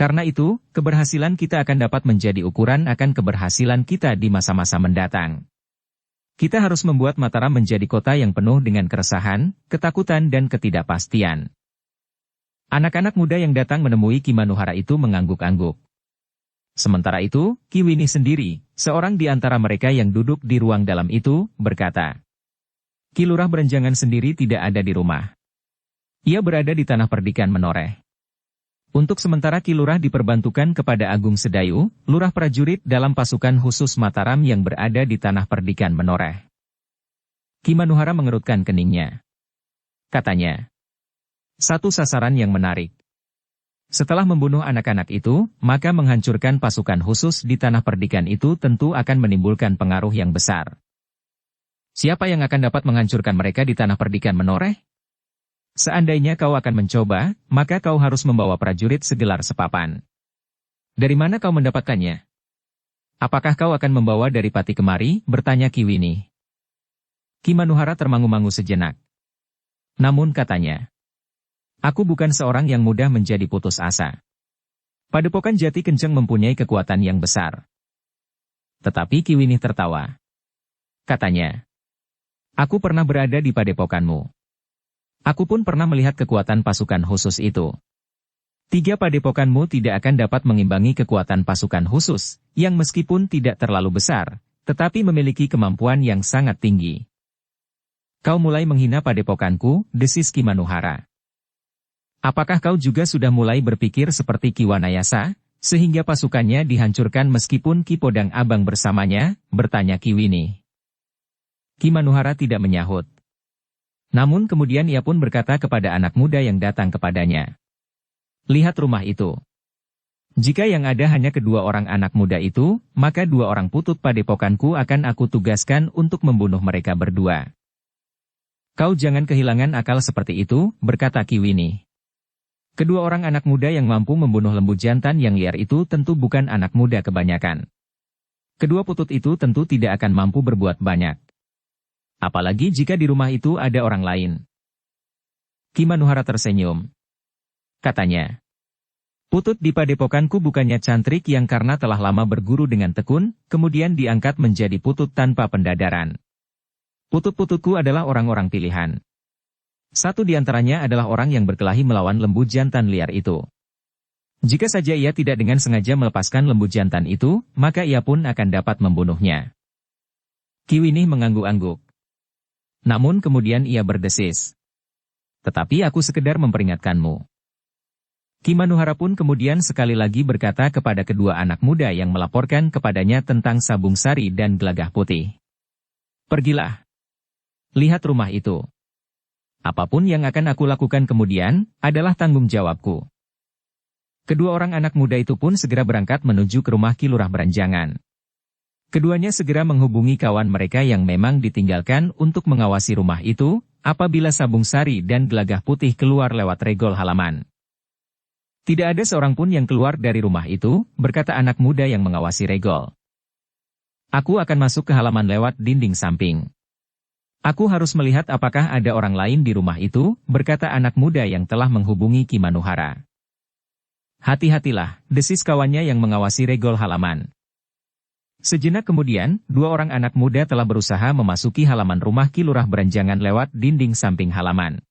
Karena itu, keberhasilan kita akan dapat menjadi ukuran akan keberhasilan kita di masa-masa mendatang. Kita harus membuat Mataram menjadi kota yang penuh dengan keresahan, ketakutan dan ketidakpastian. Anak-anak muda yang datang menemui Ki Manuhara itu mengangguk-angguk. Sementara itu, Ki Winnie sendiri, seorang di antara mereka yang duduk di ruang dalam itu, berkata, Ki Lurah Berenjangan sendiri tidak ada di rumah. Ia berada di Tanah Perdikan Menoreh. Untuk sementara Ki Lurah diperbantukan kepada Agung Sedayu, lurah prajurit dalam pasukan khusus Mataram yang berada di Tanah Perdikan Menoreh. Ki Manuhara mengerutkan keningnya. Katanya, satu sasaran yang menarik. Setelah membunuh anak-anak itu, maka menghancurkan pasukan khusus di Tanah Perdikan itu tentu akan menimbulkan pengaruh yang besar. Siapa yang akan dapat menghancurkan mereka di Tanah Perdikan Menoreh? Seandainya kau akan mencoba, maka kau harus membawa prajurit segelar sepapan. Dari mana kau mendapatkannya? Apakah kau akan membawa dari Pati kemari? Bertanya Ki Winnie. Ki Manuhara termangu-mangu sejenak. Namun katanya, aku bukan seorang yang mudah menjadi putus asa. Padepokan Jati Kenceng mempunyai kekuatan yang besar. Tetapi Ki Winnie tertawa. Katanya, aku pernah berada di padepokanmu. Aku pun pernah melihat kekuatan pasukan khusus itu. 3 padepokanmu tidak akan dapat mengimbangi kekuatan pasukan khusus, yang meskipun tidak terlalu besar, tetapi memiliki kemampuan yang sangat tinggi. Kau mulai menghina padepokanku, desis Ki Manuhara. Apakah kau juga sudah mulai berpikir seperti Ki Wanayasa, sehingga pasukannya dihancurkan meskipun Ki Podang Abang bersamanya? Bertanya Ki Winnie. Ki Manuhara tidak menyahut. Namun kemudian ia pun berkata kepada anak muda yang datang kepadanya. Lihat rumah itu. Jika yang ada hanya kedua orang anak muda itu, maka 2 orang putut padepokanku akan aku tugaskan untuk membunuh mereka berdua. Kau jangan kehilangan akal seperti itu, berkata Ki Winnie. Kedua orang anak muda yang mampu membunuh lembu jantan yang liar itu tentu bukan anak muda kebanyakan. Kedua putut itu tentu tidak akan mampu berbuat banyak. Apalagi jika di rumah itu ada orang lain. Ki Manuhara tersenyum. Katanya, putut di padepokanku bukannya cantrik yang karena telah lama berguru dengan tekun, kemudian diangkat menjadi putut tanpa pendadaran. Putut-pututku adalah orang-orang pilihan. Satu di antaranya adalah orang yang berkelahi melawan lembu jantan liar itu. Jika saja ia tidak dengan sengaja melepaskan lembu jantan itu, maka ia pun akan dapat membunuhnya. Ki Winnie mengangguk-angguk. Namun kemudian ia berdesis. Tetapi aku sekedar memperingatkanmu. Ki Manuhara pun kemudian sekali lagi berkata kepada kedua anak muda yang melaporkan kepadanya tentang Sabung Sari dan Gelagah Putih. Pergilah. Lihat rumah itu. Apapun yang akan aku lakukan kemudian, adalah tanggung jawabku. Kedua orang anak muda itu pun segera berangkat menuju ke rumah Ki Lurah Berenjangan. Keduanya segera menghubungi kawan mereka yang memang ditinggalkan untuk mengawasi rumah itu, apabila Sabung Sari dan Gelagah Putih keluar lewat regol halaman. Tidak ada seorang pun yang keluar dari rumah itu, berkata anak muda yang mengawasi regol. Aku akan masuk ke halaman lewat dinding samping. Aku harus melihat apakah ada orang lain di rumah itu, berkata anak muda yang telah menghubungi Ki Manuhara. Hati-hatilah, desis kawannya yang mengawasi regol halaman. Sejenak kemudian, 2 orang anak muda telah berusaha memasuki halaman rumah Ki Lurah Berenjangan lewat dinding samping halaman.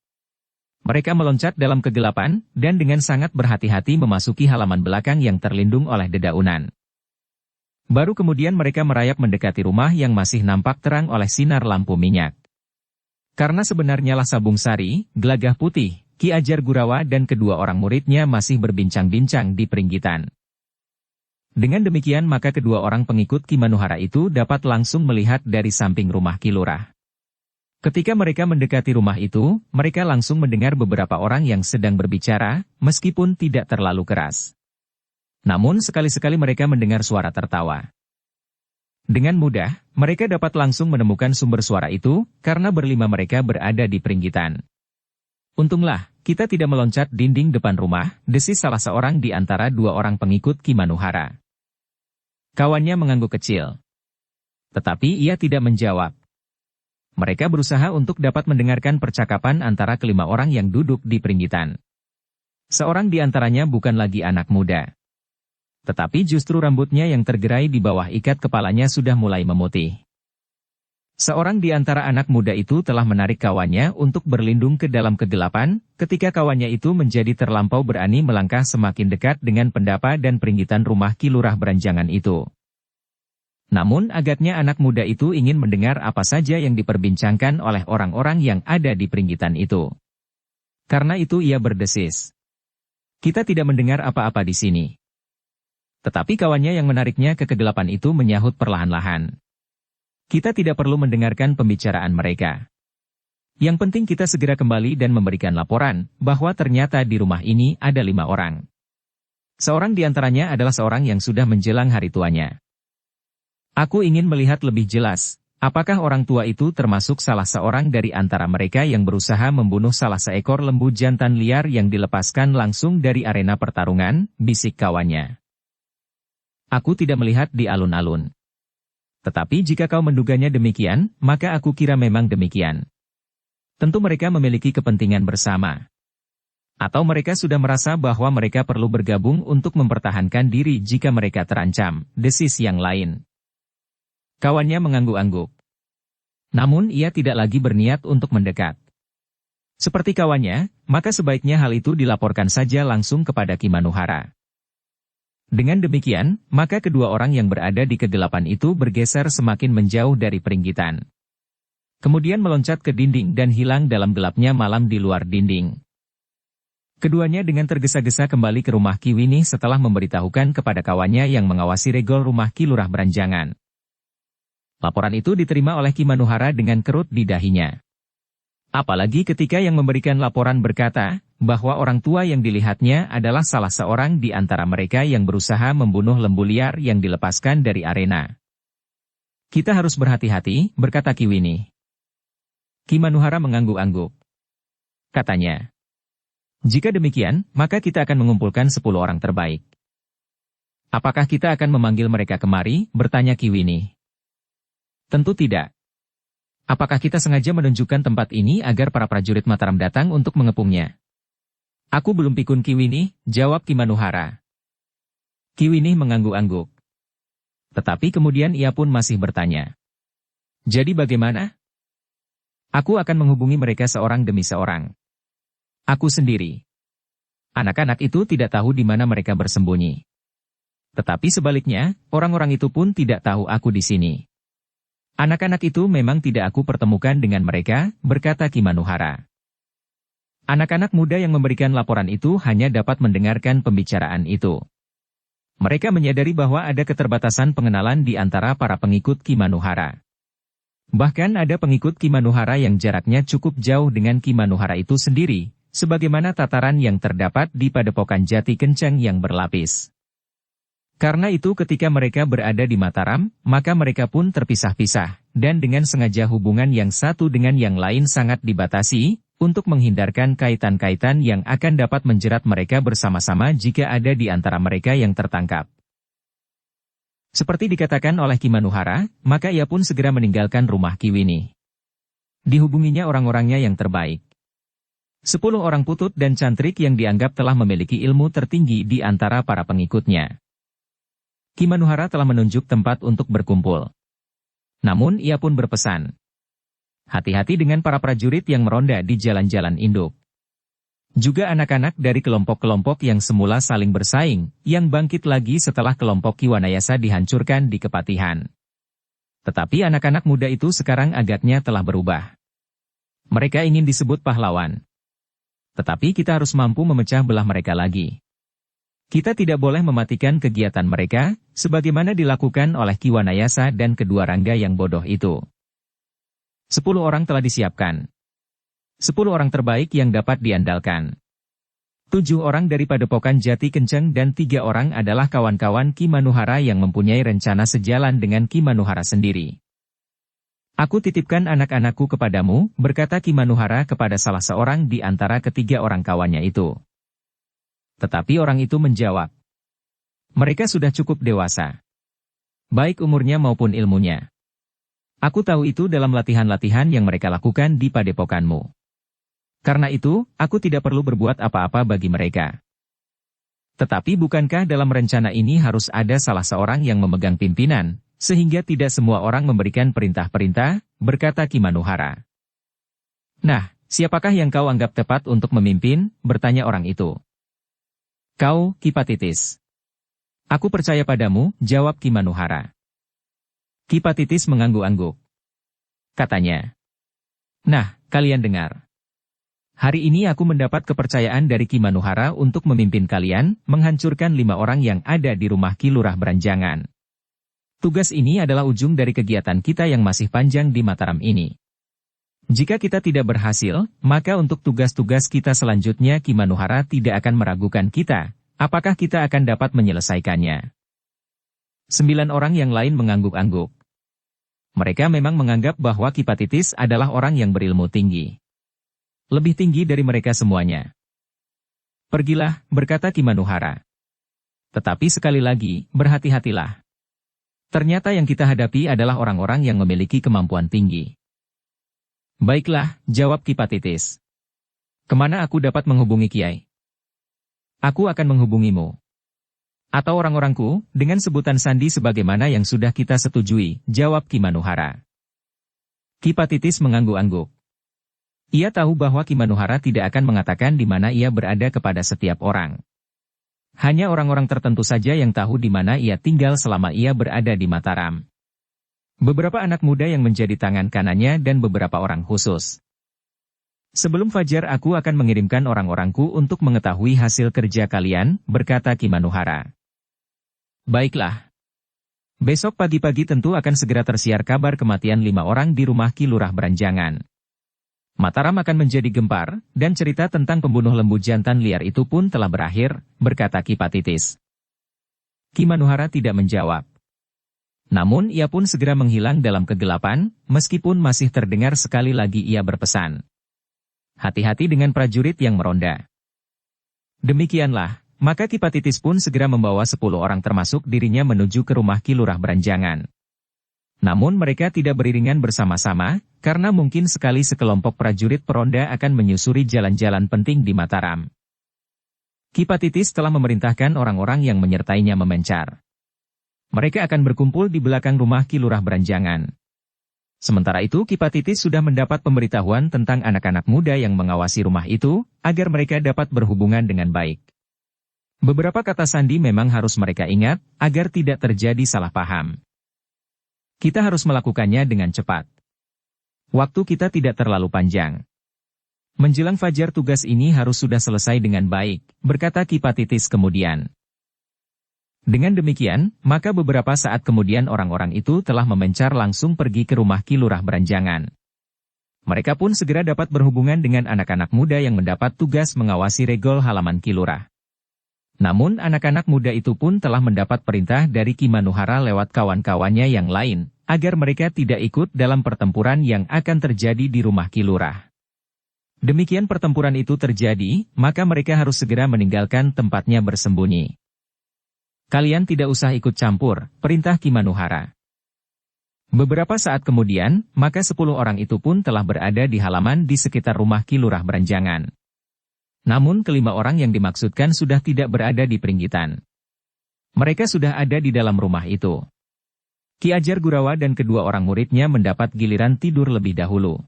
Mereka meloncat dalam kegelapan, dan dengan sangat berhati-hati memasuki halaman belakang yang terlindung oleh dedaunan. Baru kemudian mereka merayap mendekati rumah yang masih nampak terang oleh sinar lampu minyak. Karena sebenarnya lah Sabung Sari, Gelagah Putih, Ki Ajar Gurawa dan kedua orang muridnya masih berbincang-bincang di peringgitan. Dengan demikian maka kedua orang pengikut Ki Manuhara itu dapat langsung melihat dari samping rumah Ki Lurah. Ketika mereka mendekati rumah itu, mereka langsung mendengar beberapa orang yang sedang berbicara, meskipun tidak terlalu keras. Namun sekali-sekali mereka mendengar suara tertawa. Dengan mudah, mereka dapat langsung menemukan sumber suara itu, karena berlima mereka berada di peringgitan. Untunglah, kita tidak meloncat dinding depan rumah, desis salah seorang di antara 2 orang pengikut Ki Manuhara. Kawannya mengangguk kecil. Tetapi ia tidak menjawab. Mereka berusaha untuk dapat mendengarkan percakapan antara kelima orang yang duduk di peringgitan. Seorang di antaranya bukan lagi anak muda. Tetapi justru rambutnya yang tergerai di bawah ikat kepalanya sudah mulai memutih. Seorang di antara anak muda itu telah menarik kawannya untuk berlindung ke dalam kegelapan, ketika kawannya itu menjadi terlampau berani melangkah semakin dekat dengan pendapa dan peringgitan rumah Ki Lurah Beranjangan itu. Namun agaknya anak muda itu ingin mendengar apa saja yang diperbincangkan oleh orang-orang yang ada di peringgitan itu. Karena itu ia berdesis. Kita tidak mendengar apa-apa di sini. Tetapi kawannya yang menariknya ke kegelapan itu menyahut perlahan-lahan. Kita tidak perlu mendengarkan pembicaraan mereka. Yang penting kita segera kembali dan memberikan laporan, bahwa ternyata di rumah ini ada 5 orang. Seorang di antaranya adalah seorang yang sudah menjelang hari tuanya. Aku ingin melihat lebih jelas, apakah orang tua itu termasuk salah seorang dari antara mereka yang berusaha membunuh salah seekor lembu jantan liar yang dilepaskan langsung dari arena pertarungan, bisik kawannya. Aku tidak melihat di alun-alun. Tetapi jika kau menduganya demikian, maka aku kira memang demikian. Tentu mereka memiliki kepentingan bersama. Atau mereka sudah merasa bahwa mereka perlu bergabung untuk mempertahankan diri jika mereka terancam, desis yang lain. Kawannya mengangguk-angguk. Namun ia tidak lagi berniat untuk mendekat. Seperti kawannya, maka sebaiknya hal itu dilaporkan saja langsung kepada Ki Manuhara. Dengan demikian, maka kedua orang yang berada di kegelapan itu bergeser semakin menjauh dari peringgitan. Kemudian meloncat ke dinding dan hilang dalam gelapnya malam di luar dinding. Keduanya dengan tergesa-gesa kembali ke rumah Ki Winih setelah memberitahukan kepada kawannya yang mengawasi regol rumah Ki Lurah Beranjangan. Laporan itu diterima oleh Ki Manuhara dengan kerut di dahinya. Apalagi ketika yang memberikan laporan berkata, bahwa orang tua yang dilihatnya adalah salah seorang di antara mereka yang berusaha membunuh lembu liar yang dilepaskan dari arena. Kita harus berhati-hati, berkata Ki Winih. Ki Manuhara mengangguk-angguk. Katanya, jika demikian, maka kita akan mengumpulkan 10 orang terbaik. Apakah kita akan memanggil mereka kemari, bertanya Ki Winih. Tentu tidak. Apakah kita sengaja menunjukkan tempat ini agar para prajurit Mataram datang untuk mengepungnya? Aku belum pikun Ki Winih, jawab Ki Manuhara. Ki Winih mengangguk-angguk. Tetapi kemudian ia pun masih bertanya. Jadi bagaimana? Aku akan menghubungi mereka seorang demi seorang. Aku sendiri. Anak-anak itu tidak tahu di mana mereka bersembunyi. Tetapi sebaliknya, orang-orang itu pun tidak tahu aku di sini. Anak-anak itu memang tidak aku pertemukan dengan mereka, berkata Ki Manuhara. Anak-anak muda yang memberikan laporan itu hanya dapat mendengarkan pembicaraan itu. Mereka menyadari bahwa ada keterbatasan pengenalan di antara para pengikut Ki Manuhara. Bahkan ada pengikut Ki Manuhara yang jaraknya cukup jauh dengan Ki Manuhara itu sendiri, sebagaimana tataran yang terdapat di padepokan Jati Kencang yang berlapis. Karena itu ketika mereka berada di Mataram, maka mereka pun terpisah-pisah, dan dengan sengaja hubungan yang satu dengan yang lain sangat dibatasi, untuk menghindarkan kaitan-kaitan yang akan dapat menjerat mereka bersama-sama jika ada di antara mereka yang tertangkap. Seperti dikatakan oleh Ki Manuhara, maka ia pun segera meninggalkan rumah Ki Winih. Dihubunginya orang-orangnya yang terbaik. 10 orang putut dan cantrik yang dianggap telah memiliki ilmu tertinggi di antara para pengikutnya. Ki Manuhara telah menunjuk tempat untuk berkumpul. Namun ia pun berpesan. Hati-hati dengan para prajurit yang meronda di jalan-jalan induk. Juga anak-anak dari kelompok-kelompok yang semula saling bersaing, yang bangkit lagi setelah kelompok Ki Wanayasa dihancurkan di Kepatihan. Tetapi anak-anak muda itu sekarang agaknya telah berubah. Mereka ingin disebut pahlawan. Tetapi kita harus mampu memecah belah mereka lagi. Kita tidak boleh mematikan kegiatan mereka, sebagaimana dilakukan oleh Ki Wanayasa dan kedua rangga yang bodoh itu. 10 orang telah disiapkan. 10 orang terbaik yang dapat diandalkan. 7 orang dari padepokan Jati Kencang dan 3 orang adalah kawan-kawan Ki Manuhara yang mempunyai rencana sejalan dengan Ki Manuhara sendiri. Aku titipkan anak-anakku kepadamu, berkata Ki Manuhara kepada salah seorang di antara ketiga orang kawannya itu. Tetapi orang itu menjawab, mereka sudah cukup dewasa. Baik umurnya maupun ilmunya. Aku tahu itu dalam latihan-latihan yang mereka lakukan di padepokanmu. Karena itu, aku tidak perlu berbuat apa-apa bagi mereka. Tetapi bukankah dalam rencana ini harus ada salah seorang yang memegang pimpinan, sehingga tidak semua orang memberikan perintah-perintah, berkata Ki Manuhara. Nah, siapakah yang kau anggap tepat untuk memimpin, bertanya orang itu. Kau, Ki Patitis. Aku percaya padamu, jawab Ki Manuhara. Ki Patitis mengangguk-angguk. Katanya. Nah, kalian dengar. Hari ini aku mendapat kepercayaan dari Ki Manuhara untuk memimpin kalian, menghancurkan 5 orang yang ada di rumah Ki Lurah Beranjangan. Tugas ini adalah ujung dari kegiatan kita yang masih panjang di Mataram ini. Jika kita tidak berhasil, maka untuk tugas-tugas kita selanjutnya Ki Manuhara tidak akan meragukan kita, apakah kita akan dapat menyelesaikannya. 9 orang yang lain mengangguk-angguk. Mereka memang menganggap bahwa Ki Patitis adalah orang yang berilmu tinggi. Lebih tinggi dari mereka semuanya. Pergilah, berkata Ki Manuhara. Tetapi sekali lagi, berhati-hatilah. Ternyata yang kita hadapi adalah orang-orang yang memiliki kemampuan tinggi. Baiklah, jawab Ki Patitis. Kemana aku dapat menghubungi Kiai? Aku akan menghubungimu. Atau orang-orangku, dengan sebutan sandi sebagaimana yang sudah kita setujui, jawab Ki Manuhara. Ki Patitis mengangguk-angguk. Ia tahu bahwa Ki Manuhara tidak akan mengatakan di mana ia berada kepada setiap orang. Hanya orang-orang tertentu saja yang tahu di mana ia tinggal selama ia berada di Mataram. Beberapa anak muda yang menjadi tangan kanannya dan beberapa orang khusus. Sebelum fajar aku akan mengirimkan orang-orangku untuk mengetahui hasil kerja kalian, berkata Ki Manuhara. Baiklah. Besok pagi-pagi tentu akan segera tersiar kabar kematian 5 orang di rumah Ki Lurah Beranjangan. Mataram akan menjadi gempar, dan cerita tentang pembunuh lembu jantan liar itu pun telah berakhir, berkata Ki Patitis. Ki Manuhara tidak menjawab. Namun ia pun segera menghilang dalam kegelapan, meskipun masih terdengar sekali lagi ia berpesan. Hati-hati dengan prajurit yang meronda. Demikianlah, maka Ki Patitis pun segera membawa 10 orang termasuk dirinya menuju ke rumah Ki Lurah Beranjangan. Namun mereka tidak beriringan bersama-sama, karena mungkin sekali sekelompok prajurit peronda akan menyusuri jalan-jalan penting di Mataram. Ki Patitis telah memerintahkan orang-orang yang menyertainya memencar. Mereka akan berkumpul di belakang rumah Ki Lurah Beranjangan. Sementara itu Ki Patitis sudah mendapat pemberitahuan tentang anak-anak muda yang mengawasi rumah itu, agar mereka dapat berhubungan dengan baik. Beberapa kata sandi memang harus mereka ingat, agar tidak terjadi salah paham. Kita harus melakukannya dengan cepat. Waktu kita tidak terlalu panjang. Menjelang fajar tugas ini harus sudah selesai dengan baik, berkata Ki Patitis kemudian. Dengan demikian, maka beberapa saat kemudian orang-orang itu telah memencar langsung pergi ke rumah Ki Lurah Beranjangan. Mereka pun segera dapat berhubungan dengan anak-anak muda yang mendapat tugas mengawasi regol halaman Ki Lurah. Namun anak-anak muda itu pun telah mendapat perintah dari Ki Manuhara lewat kawan-kawannya yang lain, agar mereka tidak ikut dalam pertempuran yang akan terjadi di rumah Ki Lurah. Demikian pertempuran itu terjadi, maka mereka harus segera meninggalkan tempatnya bersembunyi. Kalian tidak usah ikut campur, perintah Ki Manuhara. Beberapa saat kemudian, maka 10 orang itu pun telah berada di halaman di sekitar rumah Ki Lurah Beranjangan. Namun kelima orang yang dimaksudkan sudah tidak berada di peringgitan. Mereka sudah ada di dalam rumah itu. Ki Ajar Gurawa dan kedua orang muridnya mendapat giliran tidur lebih dahulu.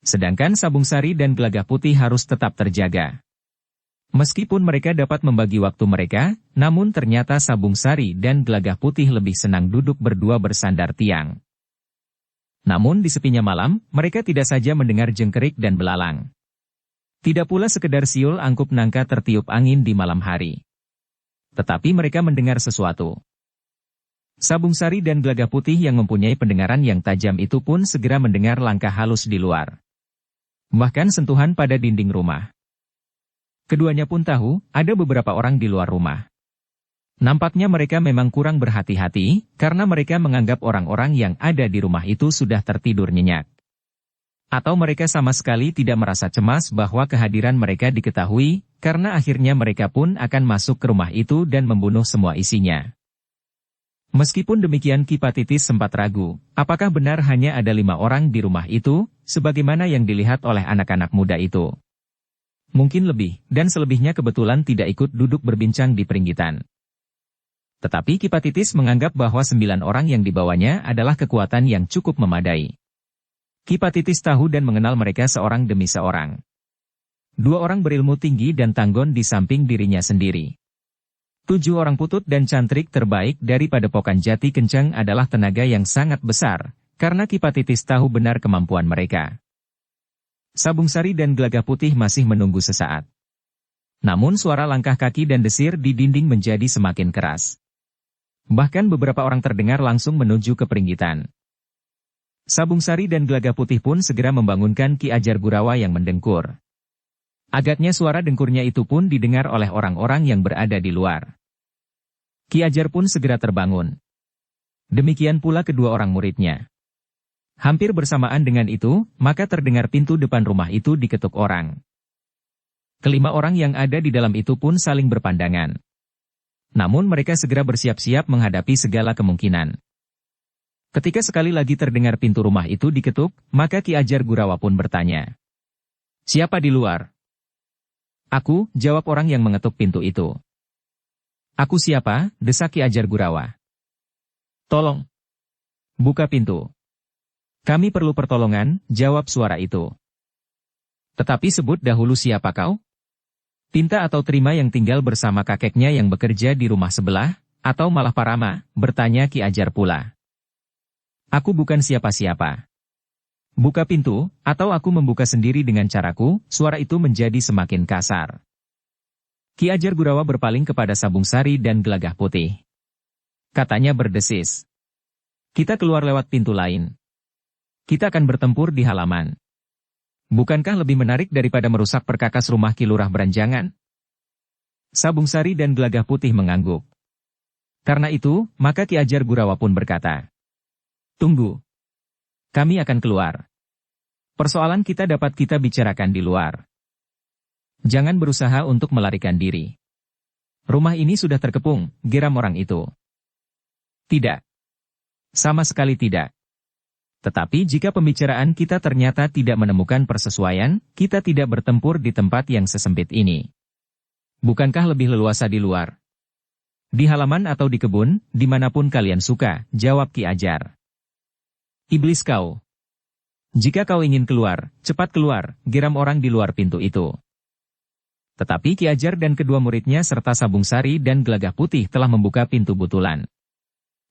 Sedangkan Sabung Sari dan Gelagah Putih harus tetap terjaga. Meskipun mereka dapat membagi waktu mereka, namun ternyata Sabung Sari dan Gelagah Putih lebih senang duduk berdua bersandar tiang. Namun di sepinya malam, mereka tidak saja mendengar jengkerik dan belalang. Tidak pula sekedar siul angkup nangka tertiup angin di malam hari. Tetapi mereka mendengar sesuatu. Sabung Sari dan Gelagah Putih yang mempunyai pendengaran yang tajam itu pun segera mendengar langkah halus di luar. Bahkan sentuhan pada dinding rumah. Keduanya pun tahu, ada beberapa orang di luar rumah. Nampaknya mereka memang kurang berhati-hati, karena mereka menganggap orang-orang yang ada di rumah itu sudah tertidur nyenyak. Atau mereka sama sekali tidak merasa cemas bahwa kehadiran mereka diketahui, karena akhirnya mereka pun akan masuk ke rumah itu dan membunuh semua isinya. Meskipun demikian Ki Patitis sempat ragu, apakah benar hanya ada 5 orang di rumah itu, sebagaimana yang dilihat oleh anak-anak muda itu. Mungkin lebih, dan selebihnya kebetulan tidak ikut duduk berbincang di peringgitan. Tetapi Kipatitis menganggap bahwa 9 orang yang dibawanya adalah kekuatan yang cukup memadai. Kipatitis tahu dan mengenal mereka seorang demi seorang. 2 orang berilmu tinggi dan tanggon di samping dirinya sendiri. 7 orang putut dan cantrik terbaik dari Padepokan Jati Kencang adalah tenaga yang sangat besar, karena Kipatitis tahu benar kemampuan mereka. Sabung Sari dan Gelagah Putih masih menunggu sesaat. Namun suara langkah kaki dan desir di dinding menjadi semakin keras. Bahkan beberapa orang terdengar langsung menuju ke peringgitan. Sabung Sari dan Gelagah Putih pun segera membangunkan Ki Ajar Gurawa yang mendengkur. Agaknya suara dengkurnya itu pun didengar oleh orang-orang yang berada di luar. Ki Ajar pun segera terbangun. Demikian pula kedua orang muridnya. Hampir bersamaan dengan itu, maka terdengar pintu depan rumah itu diketuk orang. Kelima orang yang ada di dalam itu pun saling berpandangan. Namun mereka segera bersiap-siap menghadapi segala kemungkinan. Ketika sekali lagi terdengar pintu rumah itu diketuk, maka Ki Ajar Gurawa pun bertanya. "Siapa di luar?" "Aku," jawab orang yang mengetuk pintu itu. "Aku siapa?" desak Ki Ajar Gurawa. "Tolong, buka pintu. Kami perlu pertolongan," jawab suara itu. "Tetapi sebut dahulu siapa kau? Tinta atau Terima yang tinggal bersama kakeknya yang bekerja di rumah sebelah, atau malah Parama?" bertanya Ki Ajar pula. "Aku bukan siapa-siapa. Buka pintu, atau aku membuka sendiri dengan caraku." Suara itu menjadi semakin kasar. Ki Ajar Gurawa berpaling kepada Sabung Sari dan Gelagah Putih. Katanya berdesis. "Kita keluar lewat pintu lain. Kita akan bertempur di halaman. Bukankah lebih menarik daripada merusak perkakas rumah Ki Lurah Beranjangan?" Sabung Sari dan Gelagah Putih mengangguk. Karena itu, maka Ki Ajar Gurawa pun berkata, "Tunggu. Kami akan keluar. Persoalan kita dapat kita bicarakan di luar. Jangan berusaha untuk melarikan diri. Rumah ini sudah terkepung," geram orang itu. "Tidak. Sama sekali tidak. Tetapi jika pembicaraan kita ternyata tidak menemukan persesuaian, kita tidak bertempur di tempat yang sesempit ini. Bukankah lebih leluasa di luar? Di halaman atau di kebun, dimanapun kalian suka," jawab Ki Ajar. "Iblis kau. Jika kau ingin keluar, cepat keluar," geram orang di luar pintu itu. Tetapi Ki Ajar dan kedua muridnya serta Sabung Sari dan Gelagah Putih telah membuka pintu butulan.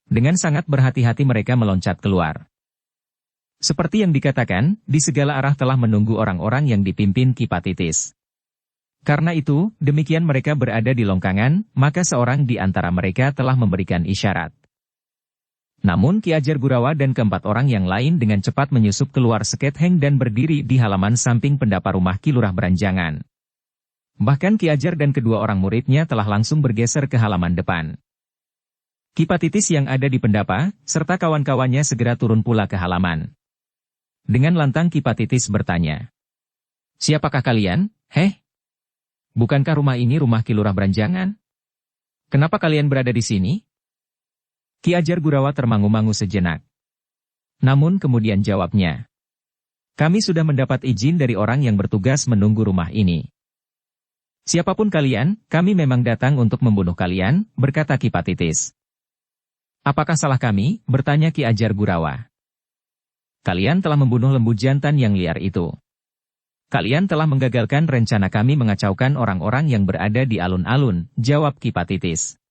Dengan sangat berhati-hati mereka meloncat keluar. Seperti yang dikatakan, di segala arah telah menunggu orang-orang yang dipimpin Kipatitis. Karena itu, demikian mereka berada di longkangan, maka seorang di antara mereka telah memberikan isyarat. Namun Ki Ajar Gurawa dan keempat orang yang lain dengan cepat menyusup keluar seketheng dan berdiri di halaman samping pendapa rumah Ki Lurah Beranjangan. Bahkan Ki Ajar dan kedua orang muridnya telah langsung bergeser ke halaman depan. Kipatitis yang ada di pendapa, serta kawan-kawannya segera turun pula ke halaman. Dengan lantang Kipatitis bertanya, "Siapakah kalian, heh? Bukankah rumah ini rumah Ki Lurah Beranjangan? Kenapa kalian berada di sini?" Ki Ajar Gurawa termangu-mangu sejenak. Namun kemudian jawabnya, "Kami sudah mendapat izin dari orang yang bertugas menunggu rumah ini." "Siapapun kalian, kami memang datang untuk membunuh kalian," berkata Kipatitis. "Apakah salah kami?" bertanya Ki Ajar Gurawa. "Kalian telah membunuh lembu jantan yang liar itu. Kalian telah menggagalkan rencana kami mengacaukan orang-orang yang berada di alun-alun," jawab Kipatitis.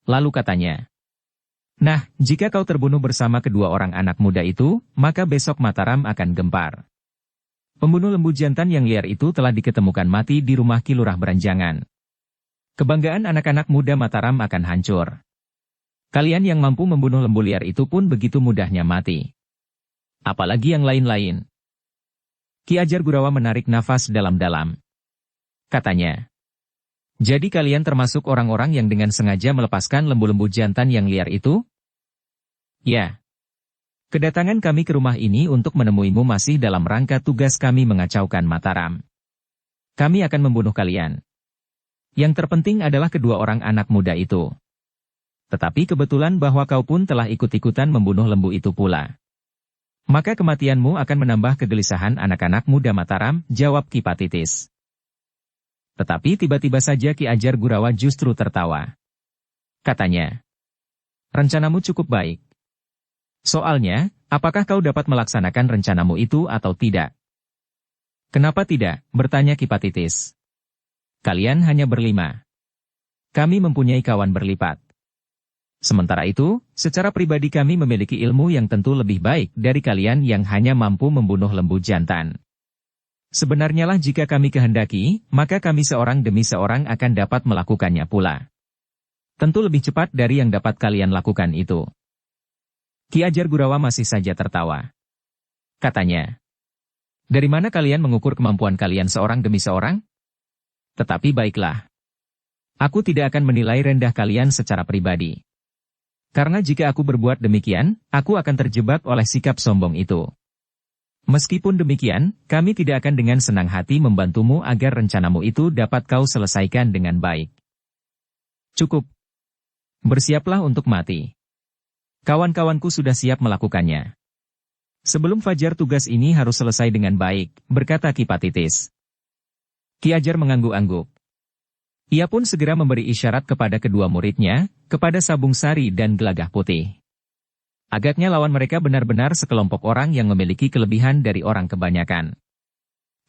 Lalu katanya, "Nah, jika kau terbunuh bersama kedua orang anak muda itu, maka besok Mataram akan gempar. Pembunuh lembu jantan yang liar itu telah diketemukan mati di rumah Ki Lurah Beranjangan. Kebanggaan anak-anak muda Mataram akan hancur. Kalian yang mampu membunuh lembu liar itu pun begitu mudahnya mati. Apalagi yang lain-lain." Ki Ajar Gurawa menarik nafas dalam-dalam. Katanya, "Jadi kalian termasuk orang-orang yang dengan sengaja melepaskan lembu-lembu jantan yang liar itu?" "Ya. Kedatangan kami ke rumah ini untuk menemuimu masih dalam rangka tugas kami mengacaukan Mataram. Kami akan membunuh kalian. Yang terpenting adalah kedua orang anak muda itu. Tetapi kebetulan bahwa kau pun telah ikut-ikutan membunuh lembu itu pula. Maka kematianmu akan menambah kegelisahan anak-anak muda Mataram," jawab Kipatitis. Tetapi tiba-tiba saja Ki Ajar Gurawa justru tertawa. Katanya, rencanamu cukup baik. Soalnya, apakah kau dapat melaksanakan rencanamu itu atau tidak? Kenapa tidak? Bertanya Kipatitis. Kalian hanya berlima. Kami mempunyai kawan berlipat. Sementara itu, secara pribadi kami memiliki ilmu yang tentu lebih baik dari kalian yang hanya mampu membunuh lembu jantan. Sebenarnya lah jika kami kehendaki, maka kami seorang demi seorang akan dapat melakukannya pula. Tentu lebih cepat dari yang dapat kalian lakukan itu. Ki Ajar Gurawa masih saja tertawa. Katanya, dari mana kalian mengukur kemampuan kalian seorang demi seorang? Tetapi baiklah. Aku tidak akan menilai rendah kalian secara pribadi. Karena jika aku berbuat demikian, aku akan terjebak oleh sikap sombong itu. Meskipun demikian, kami tidak akan dengan senang hati membantumu agar rencanamu itu dapat kau selesaikan dengan baik. Cukup. Bersiaplah untuk mati. Kawan-kawanku sudah siap melakukannya. Sebelum fajar tugas ini harus selesai dengan baik, berkata Kipatitis. Ki Ajar mengangguk-angguk. Ia pun segera memberi isyarat kepada kedua muridnya, kepada Sabung Sari dan Gelagah Putih. Agaknya lawan mereka benar-benar sekelompok orang yang memiliki kelebihan dari orang kebanyakan.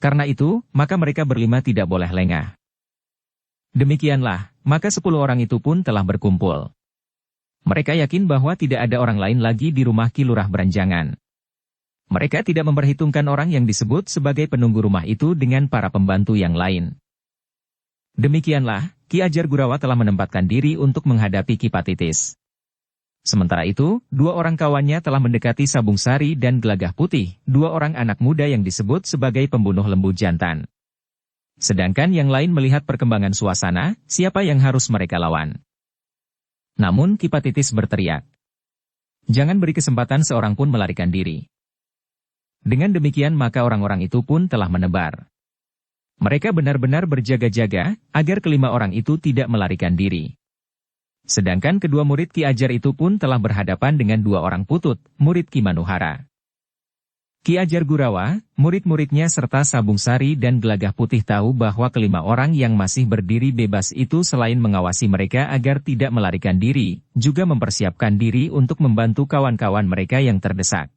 Karena itu, maka mereka berlima tidak boleh lengah. Demikianlah, maka 10 orang itu pun telah berkumpul. Mereka yakin bahwa tidak ada orang lain lagi di rumah Ki Lurah Beranjangan. Mereka tidak memperhitungkan orang yang disebut sebagai penunggu rumah itu dengan para pembantu yang lain. Demikianlah, Ki Ajar Gurawa telah menempatkan diri untuk menghadapi Kipatitis. Sementara itu, 2 orang kawannya telah mendekati Sabung Sari dan Gelagah Putih, 2 orang anak muda yang disebut sebagai pembunuh lembu jantan. Sedangkan yang lain melihat perkembangan suasana, siapa yang harus mereka lawan. Namun Kipatitis berteriak, jangan beri kesempatan seorang pun melarikan diri. Dengan demikian maka orang-orang itu pun telah menebar. Mereka benar-benar berjaga-jaga, agar kelima orang itu tidak melarikan diri. Sedangkan kedua murid Ki Ajar itu pun telah berhadapan dengan 2 orang putut, murid Ki Manuhara. Ki Ajar Gurawa, murid-muridnya serta Sabung Sari dan Gelagah Putih tahu bahwa kelima orang yang masih berdiri bebas itu selain mengawasi mereka agar tidak melarikan diri, juga mempersiapkan diri untuk membantu kawan-kawan mereka yang terdesak.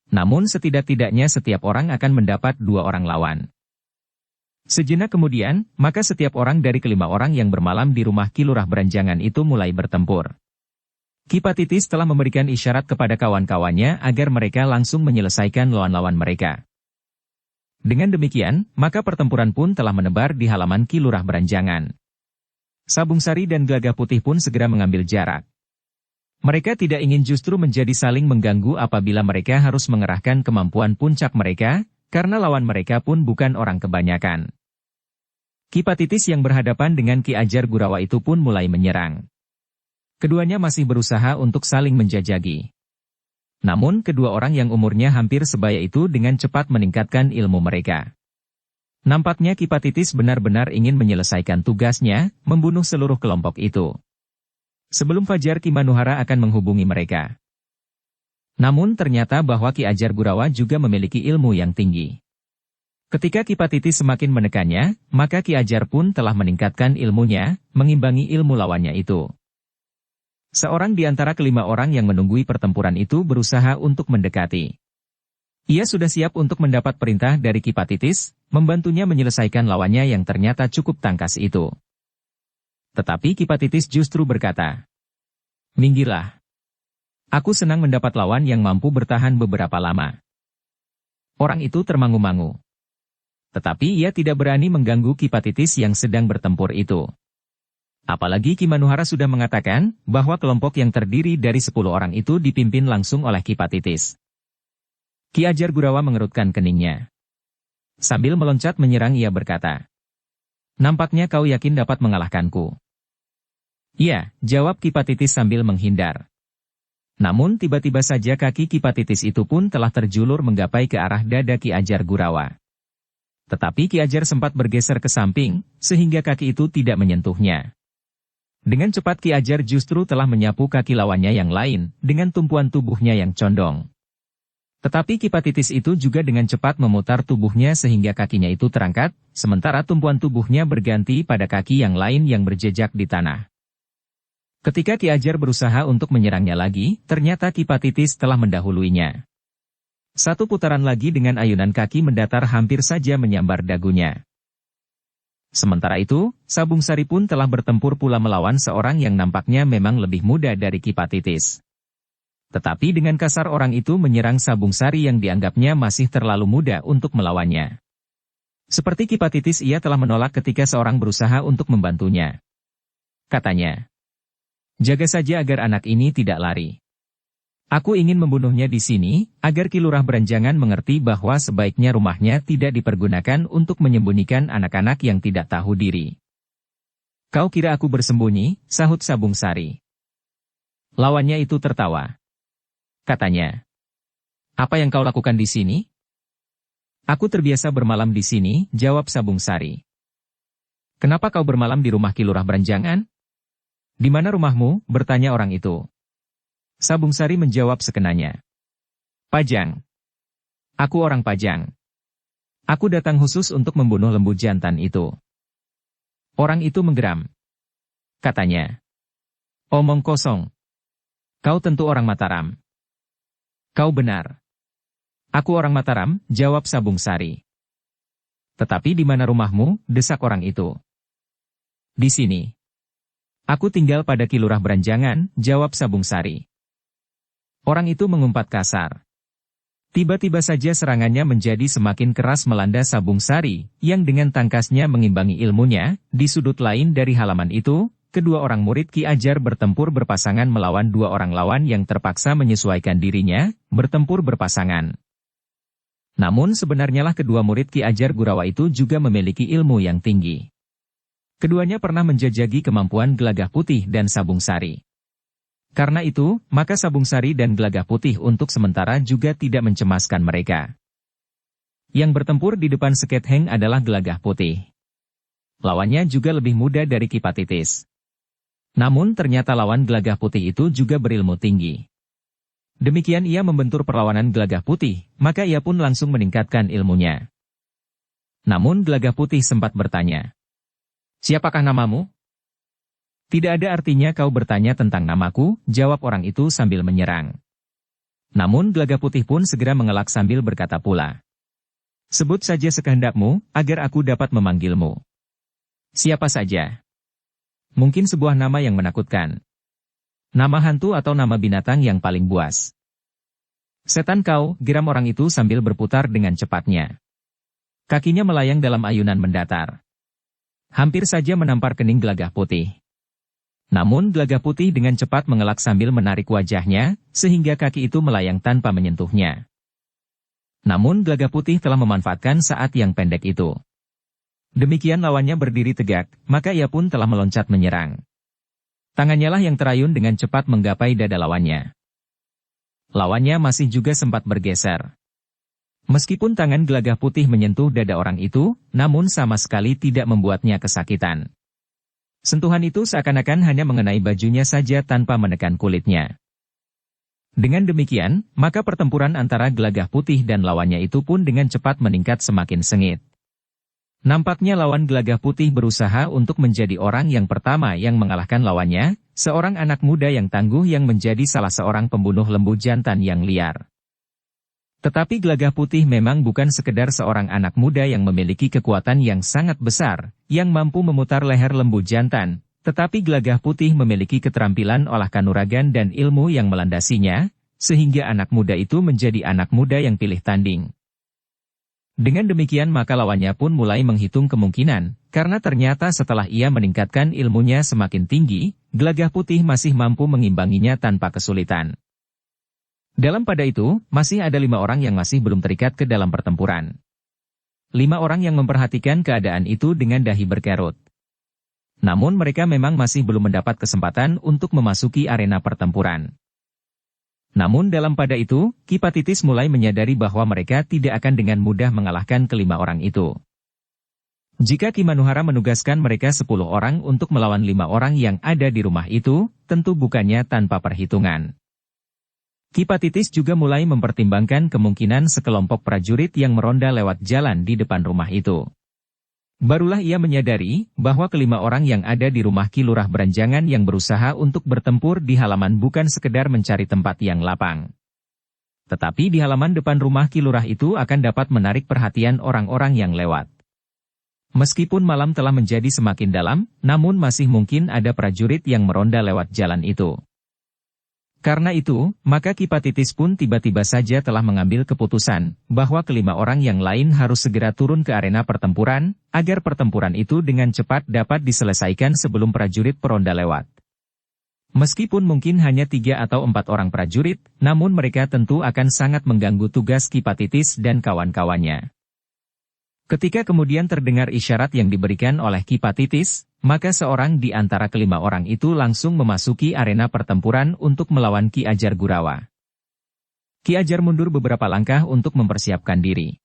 Namun setidak-tidaknya setiap orang akan mendapat 2 orang lawan. Sejenak kemudian, maka setiap orang dari kelima orang yang bermalam di rumah Ki Lurah Beranjangan itu mulai bertempur. Kipatitis telah memberikan isyarat kepada kawan-kawannya agar mereka langsung menyelesaikan lawan-lawan mereka. Dengan demikian, maka pertempuran pun telah menebar di halaman Ki Lurah Beranjangan. Sabung Sari dan Gelagah Putih pun segera mengambil jarak. Mereka tidak ingin justru menjadi saling mengganggu apabila mereka harus mengerahkan kemampuan puncak mereka, karena lawan mereka pun bukan orang kebanyakan. Kipatitis yang berhadapan dengan Ki Ajar Gurawa itu pun mulai menyerang. Keduanya masih berusaha untuk saling menjajaki. Namun kedua orang yang umurnya hampir sebaya itu dengan cepat meningkatkan ilmu mereka. Nampaknya Kipatitis benar-benar ingin menyelesaikan tugasnya, membunuh seluruh kelompok itu. Sebelum fajar Ki Manuhara akan menghubungi mereka. Namun ternyata bahwa Ki Ajar Gurawa juga memiliki ilmu yang tinggi. Ketika Kipatitis semakin menekannya, maka Ki Ajar pun telah meningkatkan ilmunya, mengimbangi ilmu lawannya itu. Seorang di antara kelima orang yang menunggui pertempuran itu berusaha untuk mendekati. Ia sudah siap untuk mendapat perintah dari Kipatitis, membantunya menyelesaikan lawannya yang ternyata cukup tangkas itu. Tetapi Kipatitis justru berkata, minggirlah. Aku senang mendapat lawan yang mampu bertahan beberapa lama. Orang itu termangu-mangu. Tetapi ia tidak berani mengganggu Kipatitis yang sedang bertempur itu. Apalagi Ki Manuhara sudah mengatakan bahwa kelompok yang terdiri dari 10 orang itu dipimpin langsung oleh Kipatitis. Ki Ajar Gurawa mengerutkan keningnya. Sambil meloncat menyerang ia berkata, nampaknya kau yakin dapat mengalahkanku. Iya, jawab Kipatitis sambil menghindar. Namun tiba-tiba saja kaki Kipatitis itu pun telah terjulur menggapai ke arah dada Ki Ajar Gurawa. Tetapi Ki Ajar sempat bergeser ke samping, sehingga kaki itu tidak menyentuhnya. Dengan cepat Ki Ajar justru telah menyapu kaki lawannya yang lain, dengan tumpuan tubuhnya yang condong. Tetapi Kipatitis itu juga dengan cepat memutar tubuhnya sehingga kakinya itu terangkat, sementara tumpuan tubuhnya berganti pada kaki yang lain yang berjejak di tanah. Ketika Ki Ajar berusaha untuk menyerangnya lagi, ternyata Kipatitis telah mendahuluinya. Satu putaran lagi dengan ayunan kaki mendatar hampir saja menyambar dagunya. Sementara itu, Sabung Sari pun telah bertempur pula melawan seorang yang nampaknya memang lebih muda dari Kipatitis. Tetapi dengan kasar orang itu menyerang Sabung Sari yang dianggapnya masih terlalu muda untuk melawannya. Seperti Kipatitis, ia telah menolak ketika seorang berusaha untuk membantunya. Katanya, "Jaga saja agar anak ini tidak lari. Aku ingin membunuhnya di sini, agar Ki Lurah Beranjangan mengerti bahwa sebaiknya rumahnya tidak dipergunakan untuk menyembunyikan anak-anak yang tidak tahu diri." "Kau kira aku bersembunyi?" sahut Sabung Sari. Lawannya itu tertawa. Katanya, "Apa yang kau lakukan di sini?" "Aku terbiasa bermalam di sini," jawab Sabung Sari. "Kenapa kau bermalam di rumah Ki Lurah Beranjangan?" "Di mana rumahmu?" bertanya orang itu. Sabung Sari menjawab sekenanya. "Pajang. Aku orang Pajang. Aku datang khusus untuk membunuh lembu jantan itu." Orang itu menggeram. Katanya, "Omong kosong. Kau tentu orang Mataram." "Kau benar. Aku orang Mataram," jawab Sabung Sari. "Tetapi di mana rumahmu?" desak orang itu. "Di sini. Aku tinggal pada Ki Lurah Beranjangan," jawab Sabung Sari. Orang itu mengumpat kasar. Tiba-tiba saja serangannya menjadi semakin keras melanda Sabung Sari, yang dengan tangkasnya mengimbangi ilmunya. Di sudut lain dari halaman itu, kedua orang murid Ki Ajar bertempur berpasangan melawan dua orang lawan yang terpaksa menyesuaikan dirinya, bertempur berpasangan. Namun sebenarnya lah kedua murid Ki Ajar Gurawa itu juga memiliki ilmu yang tinggi. Keduanya pernah menjajagi kemampuan Gelagah Putih dan Sabung Sari. Karena itu, maka Sabung Sari dan Gelagah Putih untuk sementara juga tidak mencemaskan mereka. Yang bertempur di depan Seket Heng adalah Gelagah Putih. Lawannya juga lebih muda dari Kipatitis. Namun ternyata lawan Gelagah Putih itu juga berilmu tinggi. Demikian ia membentur perlawanan Gelagah Putih, maka ia pun langsung meningkatkan ilmunya. Namun Gelagah Putih sempat bertanya, "Siapakah namamu?" "Tidak ada artinya kau bertanya tentang namaku," jawab orang itu sambil menyerang. Namun Gelagah Putih pun segera mengelak sambil berkata pula, "Sebut saja sekehendakmu, agar aku dapat memanggilmu." "Siapa saja. Mungkin sebuah nama yang menakutkan. Nama hantu atau nama binatang yang paling buas." "Setan kau," geram orang itu sambil berputar dengan cepatnya. Kakinya melayang dalam ayunan mendatar. Hampir saja menampar kening Gelagah Putih. Namun Gelagah Putih dengan cepat mengelak sambil menarik wajahnya, sehingga kaki itu melayang tanpa menyentuhnya. Namun Gelagah Putih telah memanfaatkan saat yang pendek itu. Demikian lawannya berdiri tegak, maka ia pun telah meloncat menyerang. Tangannya lah yang terayun dengan cepat menggapai dada lawannya. Lawannya masih juga sempat bergeser. Meskipun tangan Gelagah Putih menyentuh dada orang itu, namun sama sekali tidak membuatnya kesakitan. Sentuhan itu seakan-akan hanya mengenai bajunya saja tanpa menekan kulitnya. Dengan demikian, maka pertempuran antara Gelagah Putih dan lawannya itu pun dengan cepat meningkat semakin sengit. Nampaknya lawan Gelagah Putih berusaha untuk menjadi orang yang pertama yang mengalahkan lawannya, seorang anak muda yang tangguh yang menjadi salah seorang pembunuh lembu jantan yang liar. Tetapi Gelagah Putih memang bukan sekedar seorang anak muda yang memiliki kekuatan yang sangat besar, yang mampu memutar leher lembu jantan, tetapi Gelagah Putih memiliki keterampilan olah kanuragan dan ilmu yang melandasinya, sehingga anak muda itu menjadi anak muda yang pilih tanding. Dengan demikian maka lawannya pun mulai menghitung kemungkinan, karena ternyata setelah ia meningkatkan ilmunya semakin tinggi, Gelagah Putih masih mampu mengimbanginya tanpa kesulitan. Dalam pada itu, masih ada 5 orang yang masih belum terikat ke dalam pertempuran. 5 orang yang memperhatikan keadaan itu dengan dahi berkerut. Namun mereka memang masih belum mendapat kesempatan untuk memasuki arena pertempuran. Namun dalam pada itu, Kipatitis mulai menyadari bahwa mereka tidak akan dengan mudah mengalahkan ke-5 orang itu. Jika Ki Manuhara menugaskan mereka 10 orang untuk melawan 5 orang yang ada di rumah itu, tentu bukannya tanpa perhitungan. Kipatitis juga mulai mempertimbangkan kemungkinan sekelompok prajurit yang meronda lewat jalan di depan rumah itu. Barulah ia menyadari bahwa kelima orang yang ada di rumah Ki Lurah Beranjangan yang berusaha untuk bertempur di halaman bukan sekedar mencari tempat yang lapang. Tetapi di halaman depan rumah Ki Lurah itu akan dapat menarik perhatian orang-orang yang lewat. Meskipun malam telah menjadi semakin dalam, namun masih mungkin ada prajurit yang meronda lewat jalan itu. Karena itu, maka Kipatitis pun tiba-tiba saja telah mengambil keputusan bahwa kelima orang yang lain harus segera turun ke arena pertempuran, agar pertempuran itu dengan cepat dapat diselesaikan sebelum prajurit peronda lewat. Meskipun mungkin hanya 3 atau 4 orang prajurit, namun mereka tentu akan sangat mengganggu tugas Kipatitis dan kawan-kawannya. Ketika kemudian terdengar isyarat yang diberikan oleh Kipatitis, maka seorang di antara kelima orang itu langsung memasuki arena pertempuran untuk melawan Ki Ajar Gurawa. Ki Ajar mundur beberapa langkah untuk mempersiapkan diri.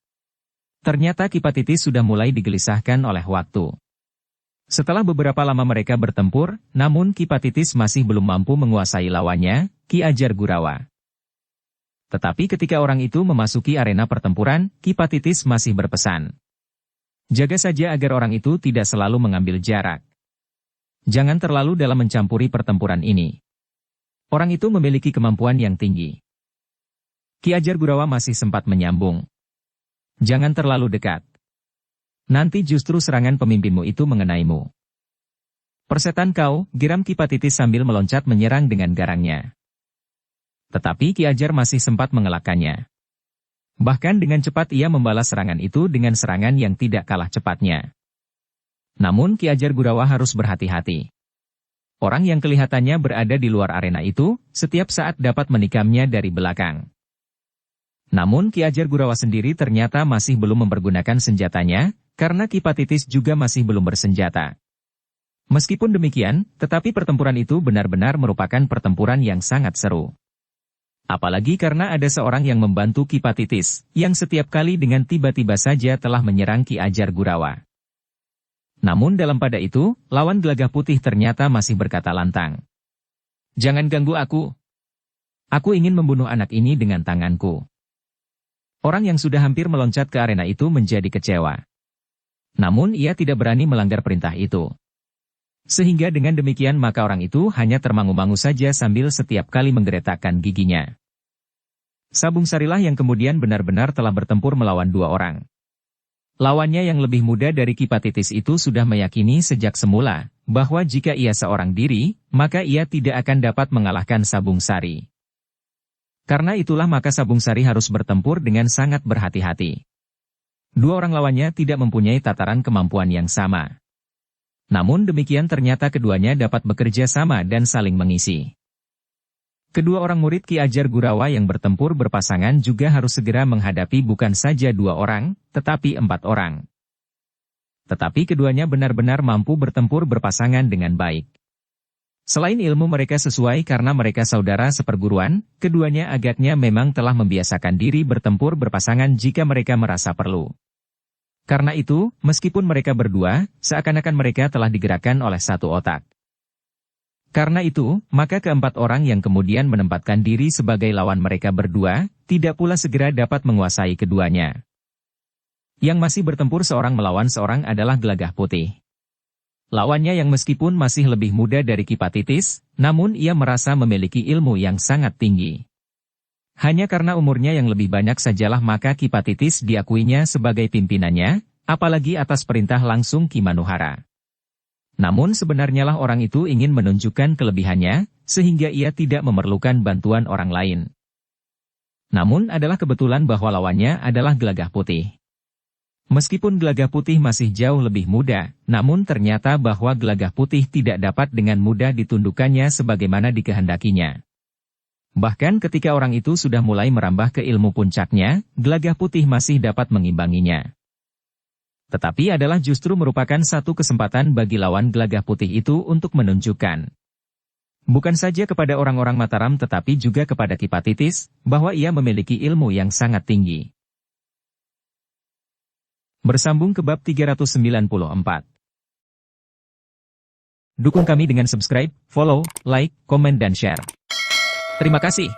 Ternyata Kipatitis sudah mulai digelisahkan oleh waktu. Setelah beberapa lama mereka bertempur, namun Kipatitis masih belum mampu menguasai lawannya, Ki Ajar Gurawa. Tetapi ketika orang itu memasuki arena pertempuran, Kipatitis masih berpesan. Jaga saja agar orang itu tidak selalu mengambil jarak. Jangan terlalu dalam mencampuri pertempuran ini. Orang itu memiliki kemampuan yang tinggi. Ki Ajar Gurawa masih sempat menyambung. Jangan terlalu dekat. Nanti justru serangan pemimpinmu itu mengenaimu. Persetan kau, geram Kipatitis sambil meloncat menyerang dengan garangnya. Tetapi Ki Ajar masih sempat mengelakkannya. Bahkan dengan cepat ia membalas serangan itu dengan serangan yang tidak kalah cepatnya. Namun Ki Ajar Gurawa harus berhati-hati. Orang yang kelihatannya berada di luar arena itu, setiap saat dapat menikamnya dari belakang. Namun Ki Ajar Gurawa sendiri ternyata masih belum mempergunakan senjatanya, karena Kipatitis juga masih belum bersenjata. Meskipun demikian, tetapi pertempuran itu benar-benar merupakan pertempuran yang sangat seru. Apalagi karena ada seorang yang membantu Kipatitis, yang setiap kali dengan tiba-tiba saja telah menyerang Ki Ajar Gurawa. Namun dalam pada itu, lawan Gelagah Putih ternyata masih berkata lantang. Jangan ganggu aku. Aku ingin membunuh anak ini dengan tanganku. Orang yang sudah hampir meloncat ke arena itu menjadi kecewa. Namun ia tidak berani melanggar perintah itu. Sehingga dengan demikian maka orang itu hanya termangu-mangu saja sambil setiap kali menggeretakkan giginya. Sabung Sarilah yang kemudian benar-benar telah bertempur melawan 2 orang. Lawannya yang lebih muda dari Kipatitis itu sudah meyakini sejak semula, bahwa jika ia seorang diri, maka ia tidak akan dapat mengalahkan Sabung Sari. Karena itulah maka Sabung Sari harus bertempur dengan sangat berhati-hati. 2 orang lawannya tidak mempunyai tataran kemampuan yang sama. Namun demikian ternyata keduanya dapat bekerja sama dan saling mengisi. Kedua orang murid Ki Ajar Gurawa yang bertempur berpasangan juga harus segera menghadapi bukan saja 2 orang, tetapi 4 orang. Tetapi keduanya benar-benar mampu bertempur berpasangan dengan baik. Selain ilmu mereka sesuai karena mereka saudara seperguruan, keduanya agaknya memang telah membiasakan diri bertempur berpasangan jika mereka merasa perlu. Karena itu, meskipun mereka berdua, seakan-akan mereka telah digerakkan oleh satu otak. Karena itu, maka keempat orang yang kemudian menempatkan diri sebagai lawan mereka berdua, tidak pula segera dapat menguasai keduanya. Yang masih bertempur seorang melawan seorang adalah Gelagah Putih. Lawannya yang meskipun masih lebih muda dari Kipatitis, namun ia merasa memiliki ilmu yang sangat tinggi. Hanya karena umurnya yang lebih banyak sajalah maka Kipatitis diakuinya sebagai pimpinannya, apalagi atas perintah langsung Ki Manuhara. Namun sebenarnya lah orang itu ingin menunjukkan kelebihannya, sehingga ia tidak memerlukan bantuan orang lain. Namun adalah kebetulan bahwa lawannya adalah Gelagah Putih. Meskipun Gelagah Putih masih jauh lebih muda, namun ternyata bahwa Gelagah Putih tidak dapat dengan mudah ditundukkannya sebagaimana dikehendakinya. Bahkan ketika orang itu sudah mulai merambah ke ilmu puncaknya, Gelagah Putih masih dapat mengimbanginya. Tetapi adalah justru merupakan satu kesempatan bagi lawan Gelagah Putih itu untuk menunjukkan. Bukan saja kepada orang-orang Mataram tetapi juga kepada Kipatitis, bahwa ia memiliki ilmu yang sangat tinggi. Bersambung ke bab 394. Dukung kami dengan subscribe, follow, like, komen dan share. Terima kasih.